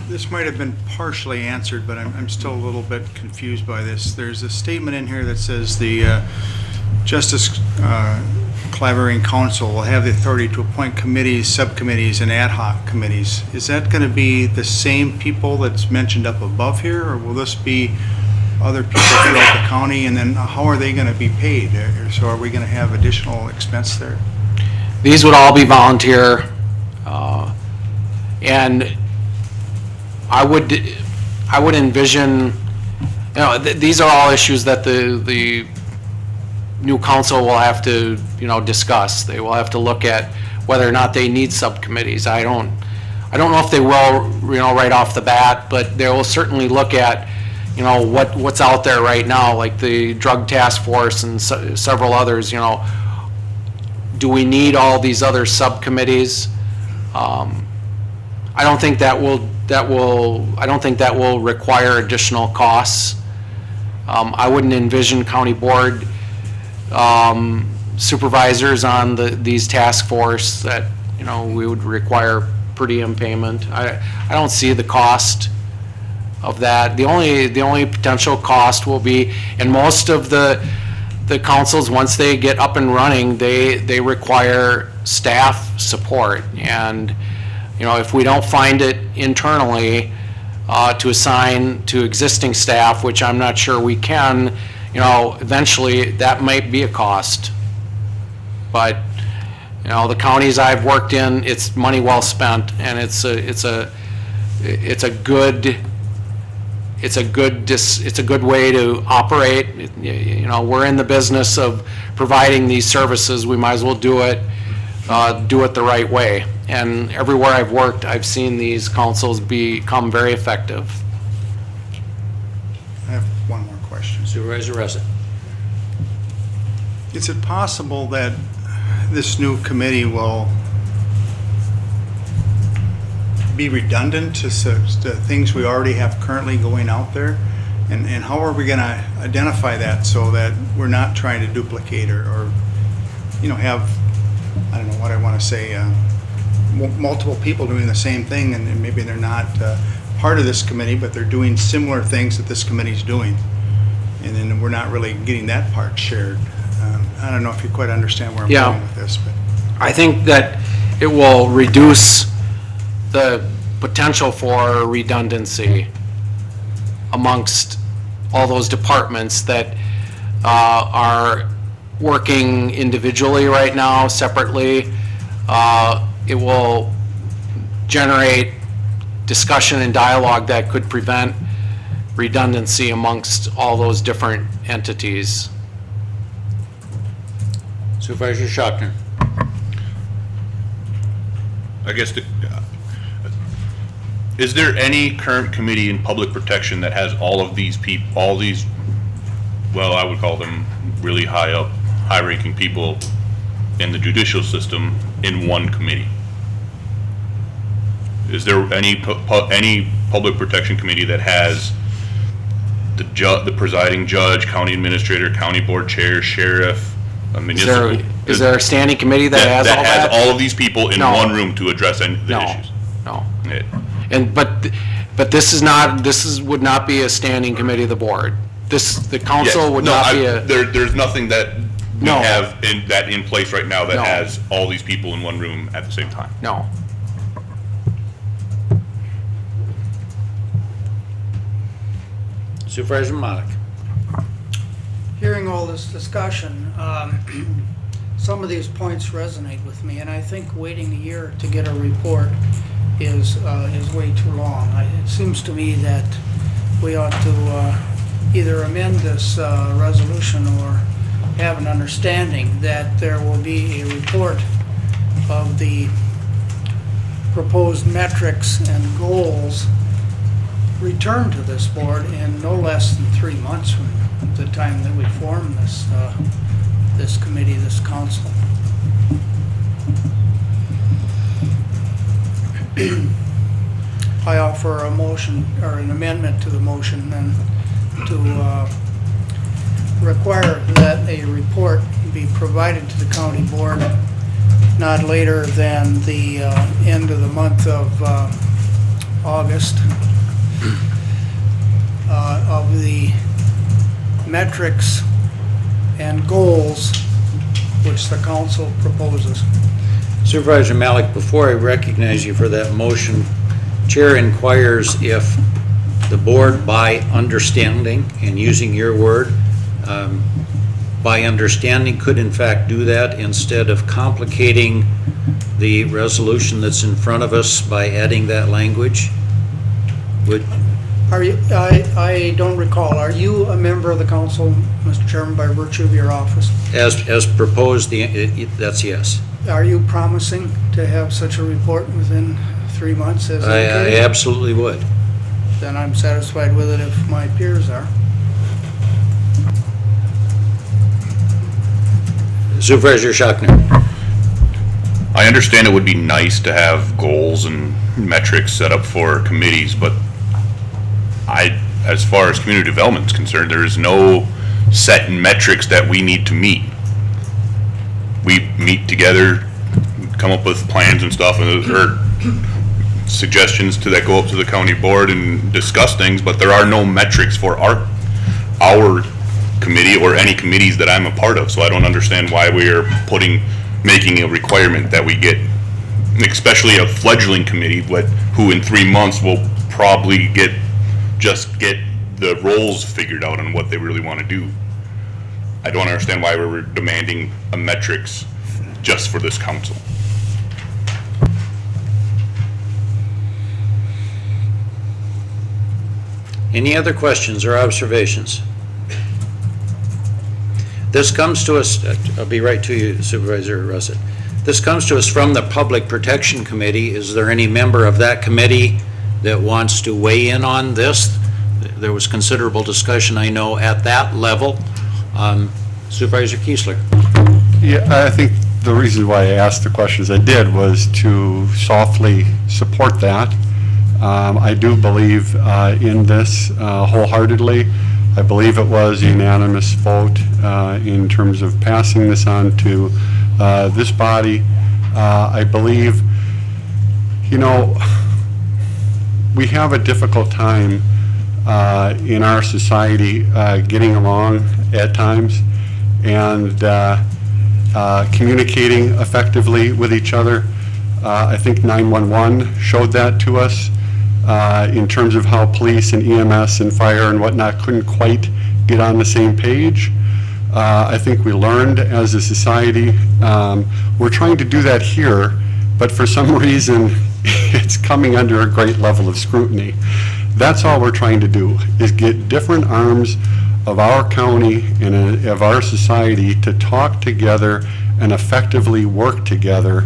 This might have been partially answered, but I'm still a little bit confused by this. There's a statement in here that says the Justice Collaborating Council will have the authority to appoint committees, subcommittees, and ad hoc committees. Is that going to be the same people that's mentioned up above here, or will this be other people throughout the county? And then how are they going to be paid? So are we going to have additional expense there? These would all be volunteer, and I would envision, you know, these are all issues that the new council will have to, you know, discuss. They will have to look at whether or not they need subcommittees. I don't know if they will, you know, right off the bat, but they will certainly look at, you know, what's out there right now, like the drug task force and several others. You know, do we need all these other subcommittees? I don't think that will require additional costs. I wouldn't envision county board supervisors on these task force that, you know, we would require per diem payment. I don't see the cost of that. The only potential cost will be, and most of the councils, once they get up and running, they require staff support. And, you know, if we don't find it internally to assign to existing staff, which I'm not sure we can, you know, eventually that might be a cost. But, you know, the counties I've worked in, it's money well spent, and it's a good way to operate. You know, we're in the business of providing these services. We might as well do it the right way. And everywhere I've worked, I've seen these councils become very effective. I have one more question. Supervisor Russett. Is it possible that this new committee will be redundant to the things we already have currently going out there? And how are we going to identify that so that we're not trying to duplicate or you know, have, I don't know what I want to say, multiple people doing the same thing, and maybe they're not part of this committee, but they're doing similar things that this committee's doing. And then we're not really getting that part shared. I don't know if you quite understand where I'm going with this, but I think that it will reduce the potential for redundancy amongst all those departments that are working individually right now, separately. It will generate discussion and dialogue that could prevent redundancy amongst all those different entities. Supervisor Schachner. I guess, is there any current committee in public protection that has all of these well, I would call them really high-ranking people in the judicial system in one committee? Is there any public protection committee that has the presiding judge, county administrator, county board chair, sheriff, a municipal? Is there a standing committee that has all that? That has all of these people in one room to address the issues? No. Yeah. And but this would not be a standing committee of the board. The council would not be a. There's nothing that we have in place right now that has all these people in one room at the same time. No. Supervisor Monick. Hearing all this discussion, some of these points resonate with me, and I think waiting a year to get a report is way too long. It seems to me that we ought to either amend this resolution or have an understanding that there will be a report of the proposed metrics and goals returned to this board in no less than 3 months from the time that we form this committee, this council. I offer a motion or an amendment to the motion then to require that a report be provided to the county board not later than the end of the month of August of the metrics and goals which the council proposes. Supervisor Malik, before I recognize you for that motion, Chair inquires if the board, by understanding, and using your word, by understanding, could in fact do that instead of complicating the resolution that's in front of us by adding that language? Are you, I don't recall, are you a member of the council, Mr. Chairman, by virtue of your office? As proposed, that's yes. Are you promising to have such a report within 3 months as I indicated? absolutely would. Then I'm satisfied with it if my peers are. Supervisor Schachner. I understand it would be nice to have goals and metrics set up for committees, but as far as community development is concerned, there is no set metrics that we need to meet. We meet together, come up with plans and stuff, or suggestions that go up to the county board and discuss things, but there are no metrics for our committee or any committees that I'm a part of, so I don't understand why we are making a requirement that we get, especially a fledgling committee, who in 3 months will probably just get the roles figured out on what they really want to do. I don't understand why we're demanding a metrics just for this council. Any other questions or observations? This comes to us, I'll be right to you, Supervisor Russett. This comes to us from the Public Protection Committee. Is there any member of that committee that wants to weigh in on this? There was considerable discussion, I know, at that level. Supervisor Kiesler. Yeah, I think the reason why I asked the questions I did was to softly support that. I do believe in this wholeheartedly. I believe it was a unanimous vote in terms of passing this on to this body. I believe, we have a difficult time in our society getting along at times and communicating effectively with each other. I think 911 showed that to us. In terms of how police and EMS and fire and whatnot couldn't quite get on the same page. I think we learned as a society. We're trying to do that here, but for some reason it's coming under a great level of scrutiny. That's all we're trying to do, is get different arms of our county and of our society to talk together and effectively work together.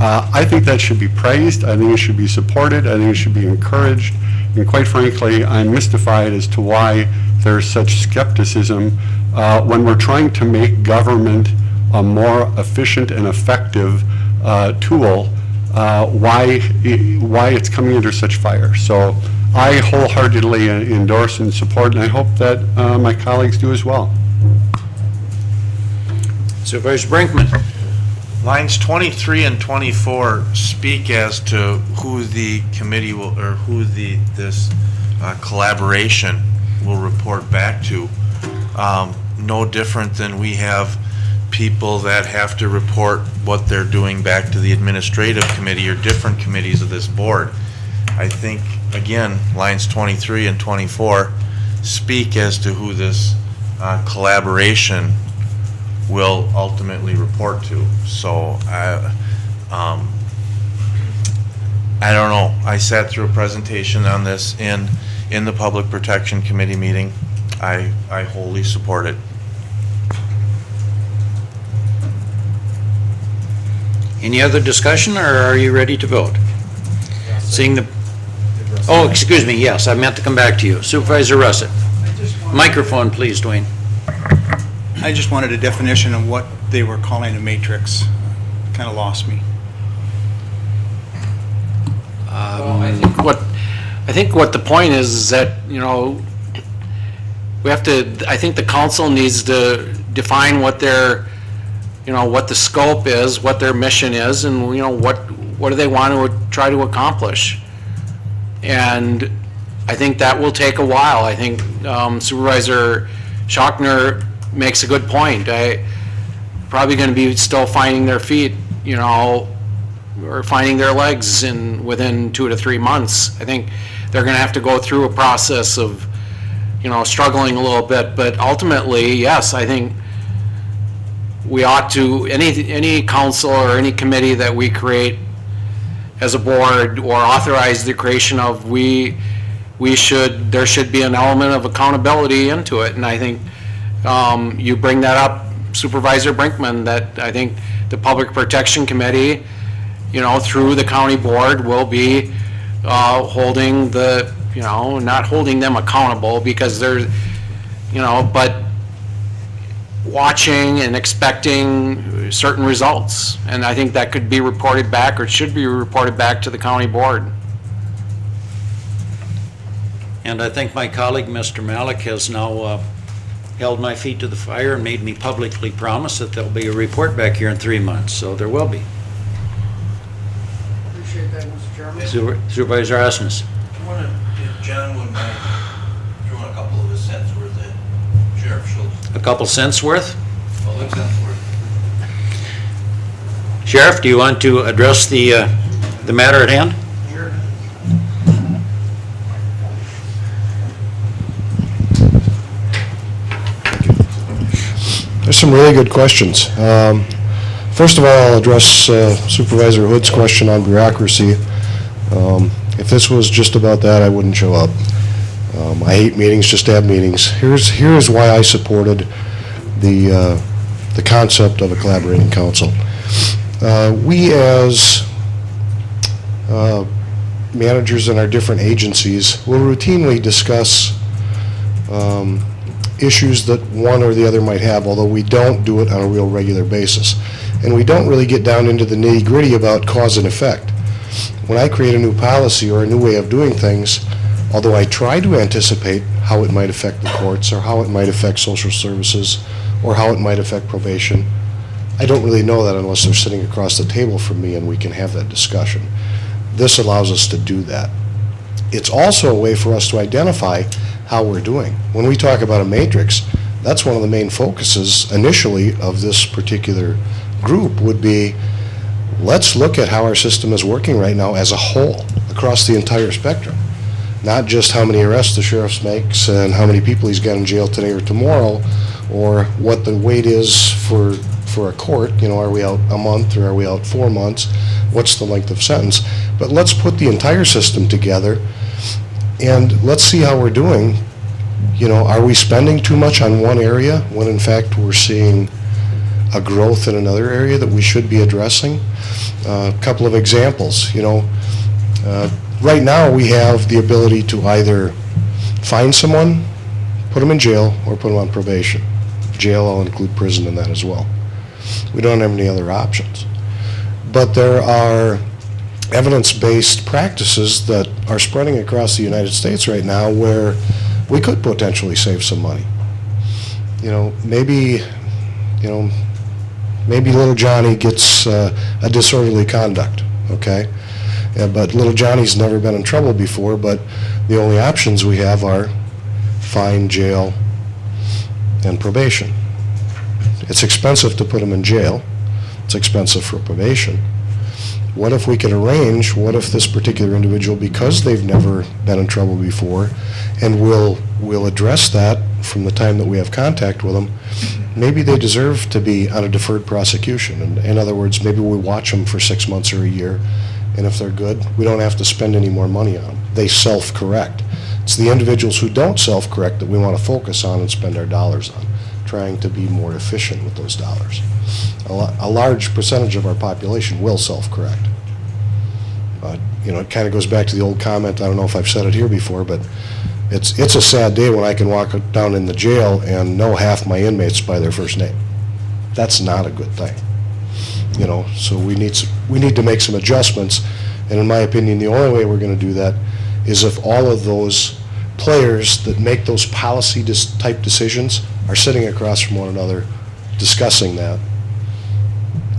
I think that should be praised. I think it should be supported. I think it should be encouraged. And quite frankly, I'm mystified as to why there's such skepticism when we're trying to make government a more efficient and effective tool, why it's coming under such fire. So I wholeheartedly endorse and support, and I hope that my colleagues do as well. Supervisor Brinkman. Lines 23 and 24 speak as to who the committee will, or who this collaboration will report back to. No different than we have people that have to report what they're doing back to the administrative committee or different committees of this board. I think, again, lines 23 and 24 speak as to who this collaboration will ultimately report to. So I don't know. I sat through a presentation on this in the Public Protection Committee meeting. I wholly support it. Any other discussion, or are you ready to vote? Seeing the, oh, excuse me, yes, I meant to come back to you. Supervisor Russett. Microphone, please, Dwayne. I just wanted a definition of what they were calling a matrix. Kind of lost me. I think what the point is that, you know, we have to, I think the council needs to define what their, you know, what the scope is, what their mission is, and, you know, what do they want to try to accomplish. And I think that will take a while. I think Supervisor Schochner makes a good point. Probably going to be still finding their feet, you know, or finding their legs within 2 to 3 months. I think they're going to have to go through a process of, you know, struggling a little bit. But ultimately, yes, I think we ought to, any council or any committee that we create as a board or authorize the creation of, there should be an element of accountability into it. And I think you bring that up, Supervisor Brinkman, that I think the Public Protection Committee, you know, through the county board will be holding the, you know, not holding them accountable because they're, you know, but watching and expecting certain results. And I think that could be reported back, or should be reported back to the county board. And I think my colleague, Mr. Malik, has now held my feet to the fire and made me publicly promise that there'll be a report back here in 3 months, so there will be. Appreciate that, Mr. Chairman. Supervisor Asmus. I wonder if John wouldn't mind throwing a couple of his cents worth at Sheriff Schultz. A couple cents worth? Public cents worth. Sheriff, do you want to address the matter at hand? There's some really good questions. First of all, I'll address Supervisor Hood's question on bureaucracy. If this was just about that, I wouldn't show up. I hate meetings just to have meetings. Here's why I supported the concept of a collaborating council. We as managers in our different agencies will routinely discuss issues that one or the other might have, although we don't do it on a real regular basis. And we don't really get down into the nitty-gritty about cause and effect. When I create a new policy or a new way of doing things, although I try to anticipate how it might affect the courts or how it might affect social services or how it might affect probation, I don't really know that unless they're sitting across the table from me and we can have that discussion. This allows us to do that. It's also a way for us to identify how we're doing. When we talk about a matrix, that's one of the main focuses initially of this particular group would be, let's look at how our system is working right now as a whole, across the entire spectrum. Not just how many arrests the sheriff makes and how many people he's got in jail today or tomorrow, or what the wait is for a court, you know, are we out a month or are we out 4 months? What's the length of sentence? But let's put the entire system together and let's see how we're doing. You know, are we spending too much on one area when in fact we're seeing a growth in another area that we should be addressing? A couple of examples, you know, right now we have the ability to either find someone, put them in jail, or put them on probation. Jail, I'll include prison in that as well. We don't have any other options. But there are evidence-based practices that are spreading across the United States right now where we could potentially save some money. You know, maybe little Johnny gets a disorderly conduct, okay? Yeah, but little Johnny's never been in trouble before, but the only options we have are fine, jail, and probation. It's expensive to put him in jail. It's expensive for probation. What if we could arrange, what if this particular individual, because they've never been in trouble before, and we'll address that from the time that we have contact with them, maybe they deserve to be on a deferred prosecution. In other words, maybe we watch them for 6 months or a year, and if they're good, we don't have to spend any more money on them. They self-correct. It's the individuals who don't self-correct that we want to focus on and spend our dollars on, trying to be more efficient with those dollars. A large percentage of our population will self-correct. But, it kind of goes back to the old comment, I don't know if I've said it here before, but it's a sad day when I can walk down in the jail and know half my inmates by their first name. That's not a good thing. So we need to make some adjustments, and in my opinion, the only way we're going to do that is if all of those players that make those policy type decisions are sitting across from one another, discussing that,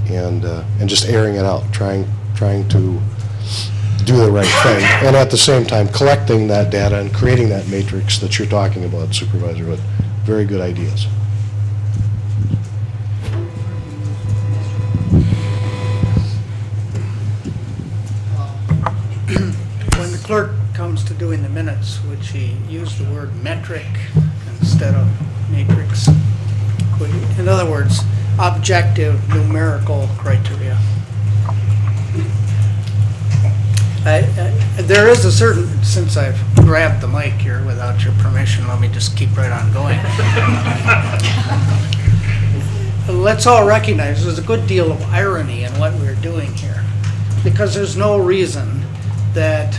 and just airing it out, trying to do the right thing, and at the same time collecting that data and creating that matrix that you're talking about, Supervisor Hood. Very good ideas. When the clerk comes to doing the minutes, would she use the word metric instead of matrix? In other words, objective numerical criteria. There is a certain, since I've grabbed the mic here without your permission, let me just keep right on going. Let's all recognize there's a good deal of irony in what we're doing here, because there's no reason that,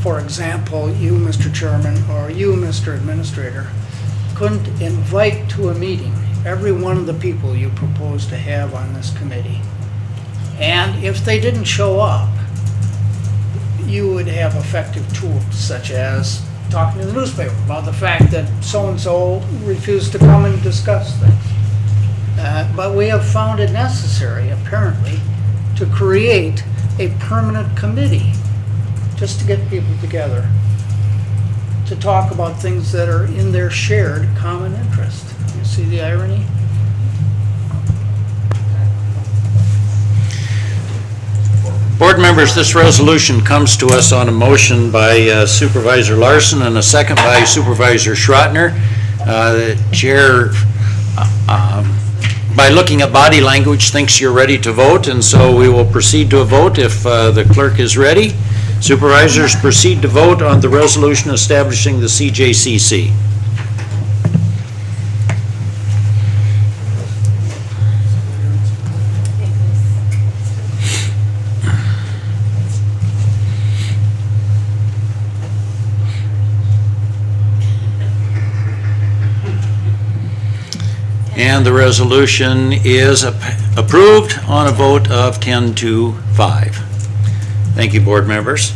for example, you, Mr. Chairman, or you, Mr. Administrator, couldn't invite to a meeting every one of the people you propose to have on this committee. And if they didn't show up, you would have effective tools, such as talking to the newspaper about the fact that so-and-so refused to come and discuss things. But we have found it necessary, apparently, to create a permanent committee just to get people together to talk about things that are in their shared common interest. You see the irony? Board members, this resolution comes to us on a motion by Supervisor Larson and a second by Supervisor Schrottner. The chair, by looking at body language, thinks you're ready to vote, and so we will proceed to a vote if the clerk is ready. Supervisors, proceed to vote on the resolution establishing the CJCC. And the resolution is approved on a vote of 10 to 5. Thank you, board members.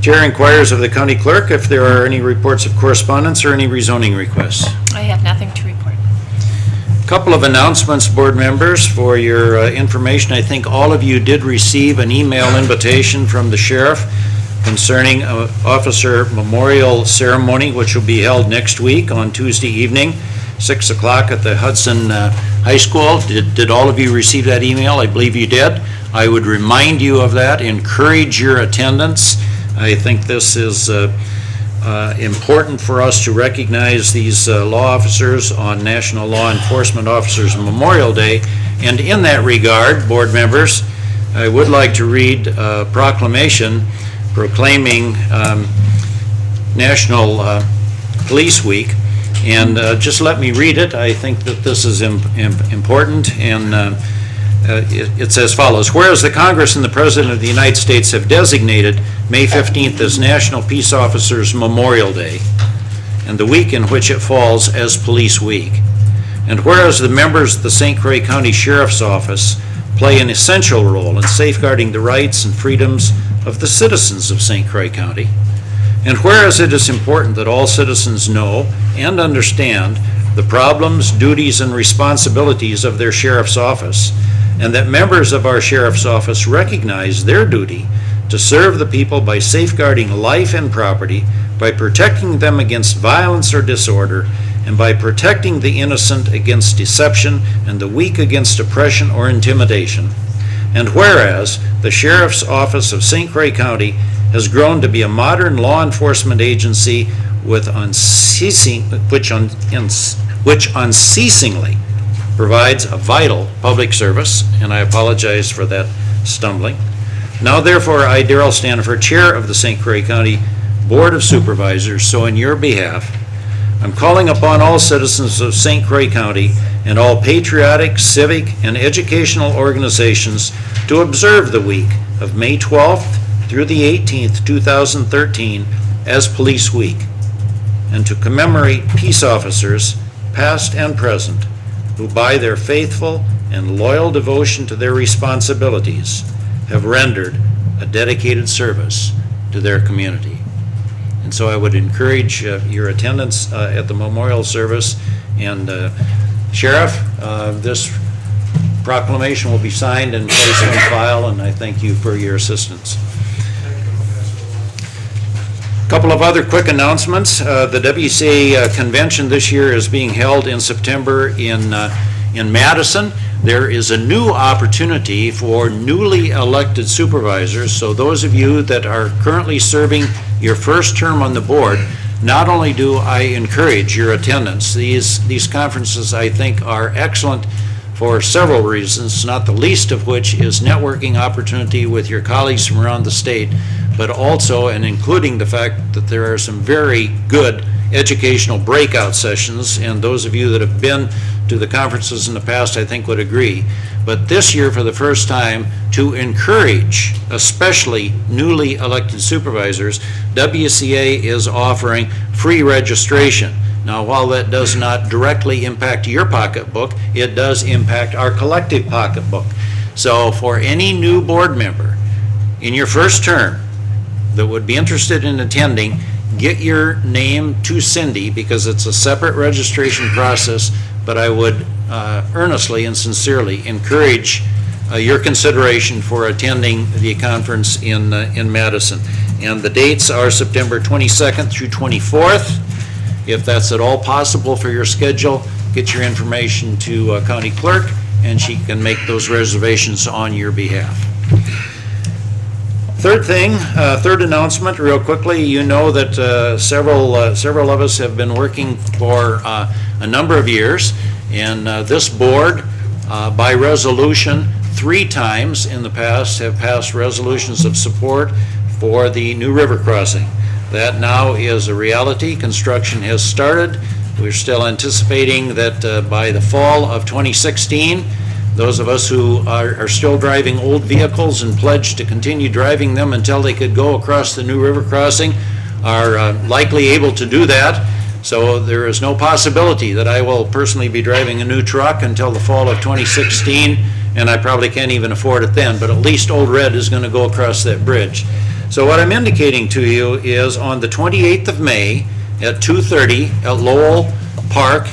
Chair inquires of the county clerk if there are any reports of correspondence or any rezoning requests. I have nothing to report. Couple of announcements, board members, for your information. I think all of you did receive an email invitation from the sheriff concerning an officer memorial ceremony, which will be held next week on Tuesday evening, 6 o'clock at the Hudson High School. Did all of you receive that email? I believe you did. I would remind you of that, encourage your attendance. I think this is important for us to recognize these law officers on National Law Enforcement Officers Memorial Day. And in that regard, board members, I would like to read a proclamation proclaiming National Police Week. And just let me read it. I think that this is important, and it's as follows. Whereas the Congress and the President of the United States have designated May 15th as National Peace Officers Memorial Day, and the week in which it falls as Police Week. And whereas the members of the St. Croix County Sheriff's Office play an essential role in safeguarding the rights and freedoms of the citizens of St. Croix County, and whereas it is important that all citizens know and understand the problems, duties, and responsibilities of their sheriff's office, and that members of our sheriff's office recognize their duty to serve the people by safeguarding life and property, by protecting them against violence or disorder, and by protecting the innocent against deception and the weak against oppression or intimidation. And whereas the Sheriff's Office of St. Croix County has grown to be a modern law enforcement agency with which unceasingly provides a vital public service, and I apologize for that stumbling. Now therefore, I, Darrell Stanifer, Chair of the St. Croix County Board of Supervisors, so in your behalf, I'm calling upon all citizens of St. Croix County and all patriotic, civic, and educational organizations to observe the week of May 12th through the 18th, 2013 as Police Week, and to commemorate peace officers, past and present, who by their faithful and loyal devotion to their responsibilities have rendered a dedicated service to their community. And so I would encourage your attendance at the memorial service. And Sheriff, this proclamation will be signed and placed on file, and I thank you for your assistance. A couple of other quick announcements. The WCA convention this year is being held in September in Madison. There is a new opportunity for newly elected supervisors. So those of you that are currently serving your first term on the board, not only do I encourage your attendance, these conferences I think are excellent for several reasons, not the least of which is networking opportunity with your colleagues from around the state, but also, and including the fact that there are some very good educational breakout sessions, and those of you that have been to the conferences in the past, I think, would agree. But this year, for the first time, to encourage especially newly elected supervisors, WCA is offering free registration. Now, while that does not directly impact your pocketbook, it does impact our collective pocketbook. So for any new board member in your first term that would be interested in attending, get your name to Cindy, because it's a separate registration process, but I would earnestly and sincerely encourage your consideration for attending the conference in Madison. And the dates are September 22nd through 24th. If that's at all possible for your schedule, get your information to County Clerk, and she can make those reservations on your behalf. Third thing, third announcement, real quickly. You know that several of us have been working for a number of years, and this board, by resolution, 3 times in the past have passed resolutions of support for the new river crossing. That now is a reality. Construction has started. We're still anticipating that by the fall of 2016, those of us who are still driving old vehicles and pledged to continue driving them until they could go across the new river crossing are likely able to do that. So there is no possibility that I will personally be driving a new truck until the fall of 2016, and I probably can't even afford it then, but at least Old Red is going to go across that bridge. So what I'm indicating to you is on the 28th of May at 2:30 at Lowell Park,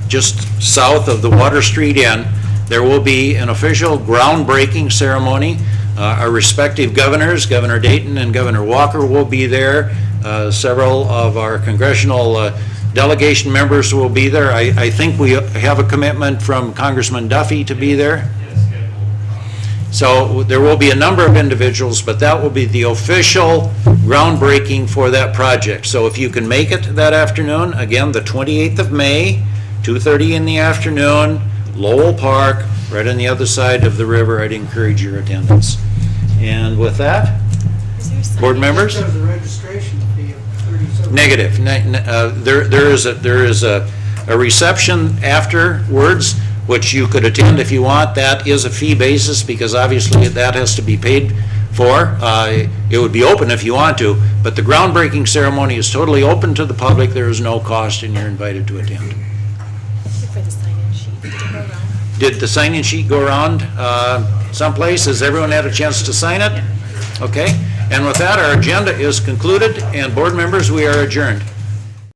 just south of the Water Street Inn, there will be an official groundbreaking ceremony. Our respective governors, Governor Dayton and Governor Walker, will be there. Several of our congressional delegation members will be there. I think we have a commitment from Congressman Duffy to be there. So there will be a number of individuals, but that will be the official groundbreaking for that project. So if you can make it that afternoon, again, the 28th of May, 2:30 in the afternoon, Lowell Park, right on the other side of the river, I'd encourage your attendance. And with that, board members? There's a registration fee of $37. Negative. There is a reception afterwards, which you could attend if you want. That is a fee basis, because obviously that has to be paid for. It would be open if you want to, but the groundbreaking ceremony is totally open to the public. There is no cost, and you're invited to attend. For the sign-in sheet, did it go around? Did the sign-in sheet go around someplace? Has everyone had a chance to sign it? Okay. And with that, our agenda is concluded, and board members, we are adjourned.